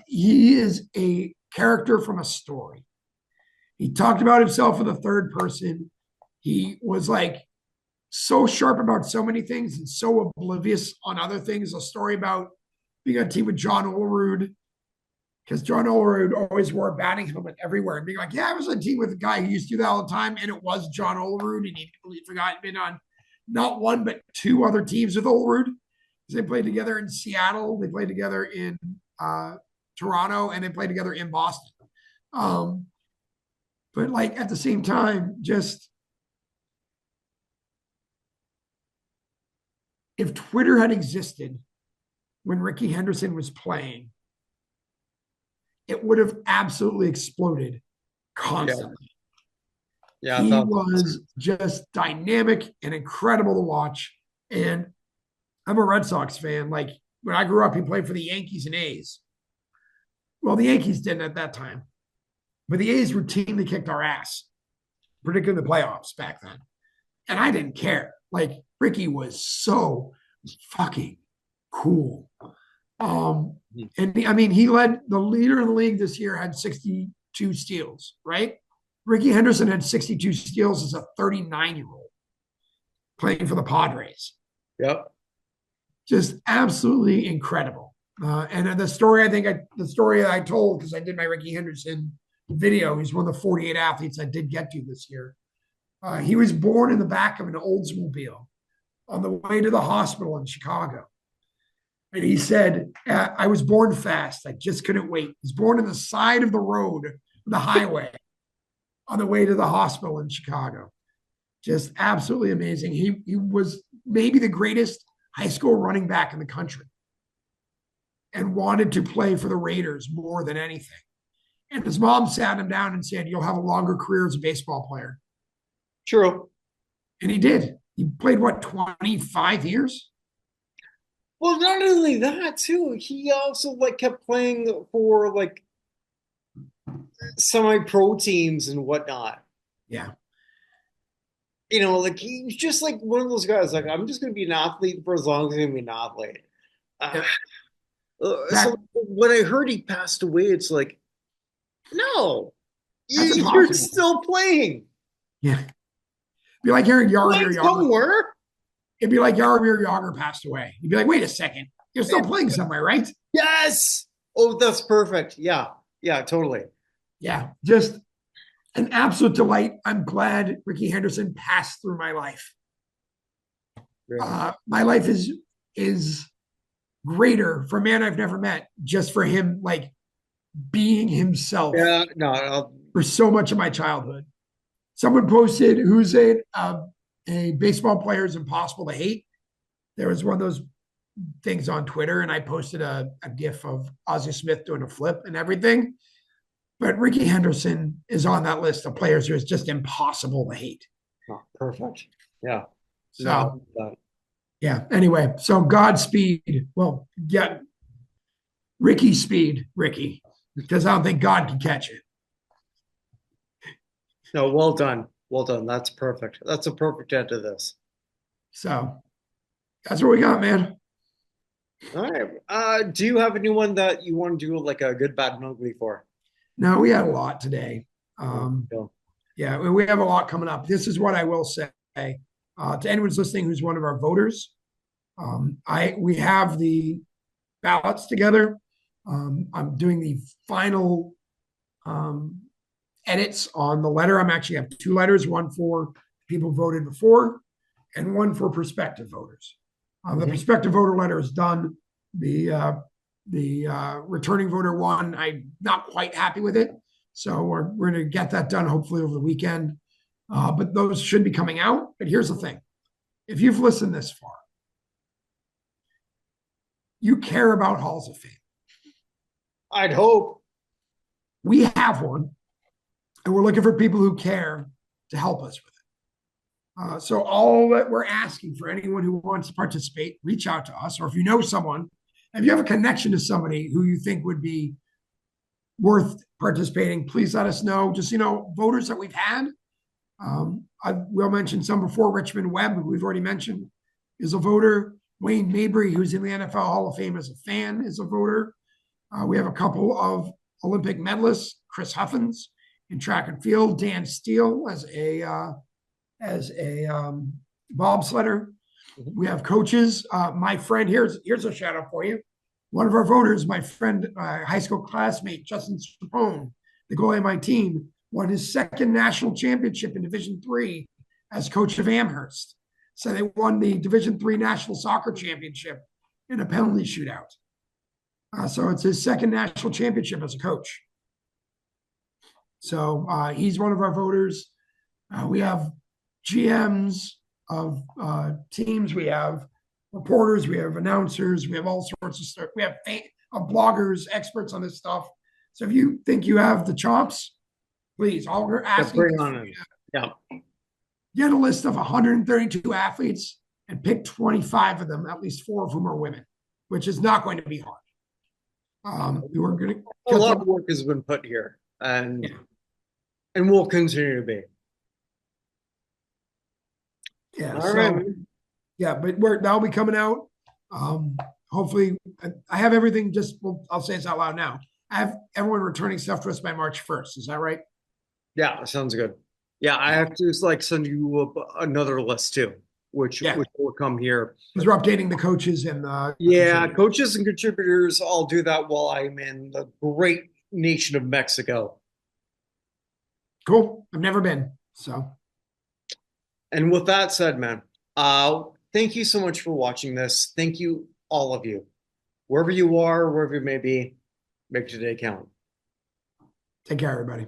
He is a character from a story. He talked about himself in the third person. He was so sharp about so many things and so oblivious on other things. A story about being on a team with John Olerud, because John Olerud always wore a batting helmet everywhere and being like, yeah, I was on a team with a guy who used to do that all the time. And it was John Olerud. And he forgot he'd been on not one, but two other teams with Olerud. They played together in Seattle. They played together in Toronto, and they played together in Boston. Um, but like at the same time, just if Twitter had existed when Ricky Henderson was playing, it would have absolutely exploded Yeah. constantly. Yeah. He was just dynamic and incredible to watch. And I'm a Red Sox fan. Like when I grew up, he played for the Yankees and A's. Well, the Yankees didn't at that time, but the A's routinely kicked our ass, particularly the playoffs back then. And I didn't care. Like Ricky was so fucking cool. And I mean, he led the leader in the league this year, had 62 steals, right? Ricky Henderson had 62 steals as a 39-year-old playing for the Padres. Yep. Just absolutely incredible. And the story, the story I told, because I did my Ricky Henderson video, he's one of the 48 athletes I did get to this year. He was born in the back of an Oldsmobile on the way to the hospital in Chicago. And he said, I was born fast. I just couldn't wait. He was born on the side of the road, the highway, on the way to the hospital in Chicago. Just absolutely amazing. He was maybe the greatest high school running back in the country and wanted to play for the Raiders more than anything. And his mom sat him down and said, you'll have a longer career as a baseball player. True. And he did. He played, what, 25 years? Well, not only that, too, he also like kept playing for like semi-pro teams and whatnot. Yeah. Like he's just like one of those guys. Like I'm just going to be an athlete for as long as I'm going to be an athlete. Uh, Yep. so when I heard he passed away, it's like, no, That's you're impossible. still playing. Yeah. It'd be like hearing Playing Yaromir Yager. somewhere. It'd be like Yaromir Yager passed away. You'd be like, wait a second. You're still playing somewhere, right? Yes. Oh, that's perfect. Yeah. Yeah, totally. Yeah. Just an absolute delight. I'm glad Ricky Henderson passed through my life. Yeah. My life is greater for a man I've never met, just for him like being himself Yeah, no, for so much of my childhood. Someone posted, who's a baseball player is impossible to hate. There was one of those things on Twitter, and I posted a GIF of Ozzie Smith doing a flip and everything. But Ricky Henderson is on that list of players who is just impossible to hate. oh, perfect. Yeah. So, No, yeah. Anyway, so Godspeed. Well, yeah, Ricky speed, Ricky, because I don't think God can catch it. no, well done. Well done. That's perfect. That's a perfect end to this. So that's what we got, man. All right. Do you have anyone that you want to do like a good, bad, and ugly for? No, we had a lot today. Go. Yeah, we have a lot coming up. This is what I will say to anyone who's listening who's one of our voters. We have the ballots together. I'm doing the final edits on the letter. I'm actually have two letters, one for people who voted before and one for prospective voters. The prospective voter letter is done. The returning voter one, I'm not quite happy with it. So we're going to get that done hopefully over the weekend. But those should be coming out. But here's the thing. If you've listened this far, you care about Halls of Fame. I'd hope. We have one, and we're looking for people who care to help us with it. So all that we're asking for anyone who wants to participate, reach out to us. Or if you know someone, if you have a connection to somebody who you think would be worth participating, please let us know. Just, voters that we've had. I will mention some before. Richmond Webb, who we've already mentioned, is a voter. Wayne Mabry, who's in the NFL Hall of Fame as a fan, is a voter. We have a couple of Olympic medalists, Chris Huffins in track and field, Dan Steele as a bobsledder. Mhm. We have coaches. My friend, here's a shout out for you. One of our voters, my friend, high school classmate, Justin Strapone, the goalie of my team, won his second national championship in Division 3 as coach of Amherst. So they won the Division 3 national soccer championship in a penalty shootout. So it's his second national championship as a coach. So he's one of our voters. We have GMs of teams. We have reporters. We have announcers. We have all sorts of stuff. We have bloggers, experts on this stuff. So if you think you have the chops, please, all we're Yeah, asking bring is on for you in. to Yeah. get a list of 132 athletes and pick 25 of them, at least 4 of whom are women, which is not going to be hard. We're going to A cut lot them. of work has been put here, Yeah, and will continue to be. yeah. All right, So man. yeah, but that'll be coming out. Hopefully, I have everything. I'll say this out loud now. I have everyone returning stuff to us by March 1st. Is that right? Yeah, sounds good. Yeah, I have to like send you another list too, Yeah, which will come here. because we're updating the coaches and Yeah, contributors. coaches and contributors, I'll do that while I'm in the great nation of Mexico. Cool. I've never been, so And with that said, man, thank you so much for watching this. Thank you, all of you. Wherever you are, wherever you may be, make today count. take care, everybody.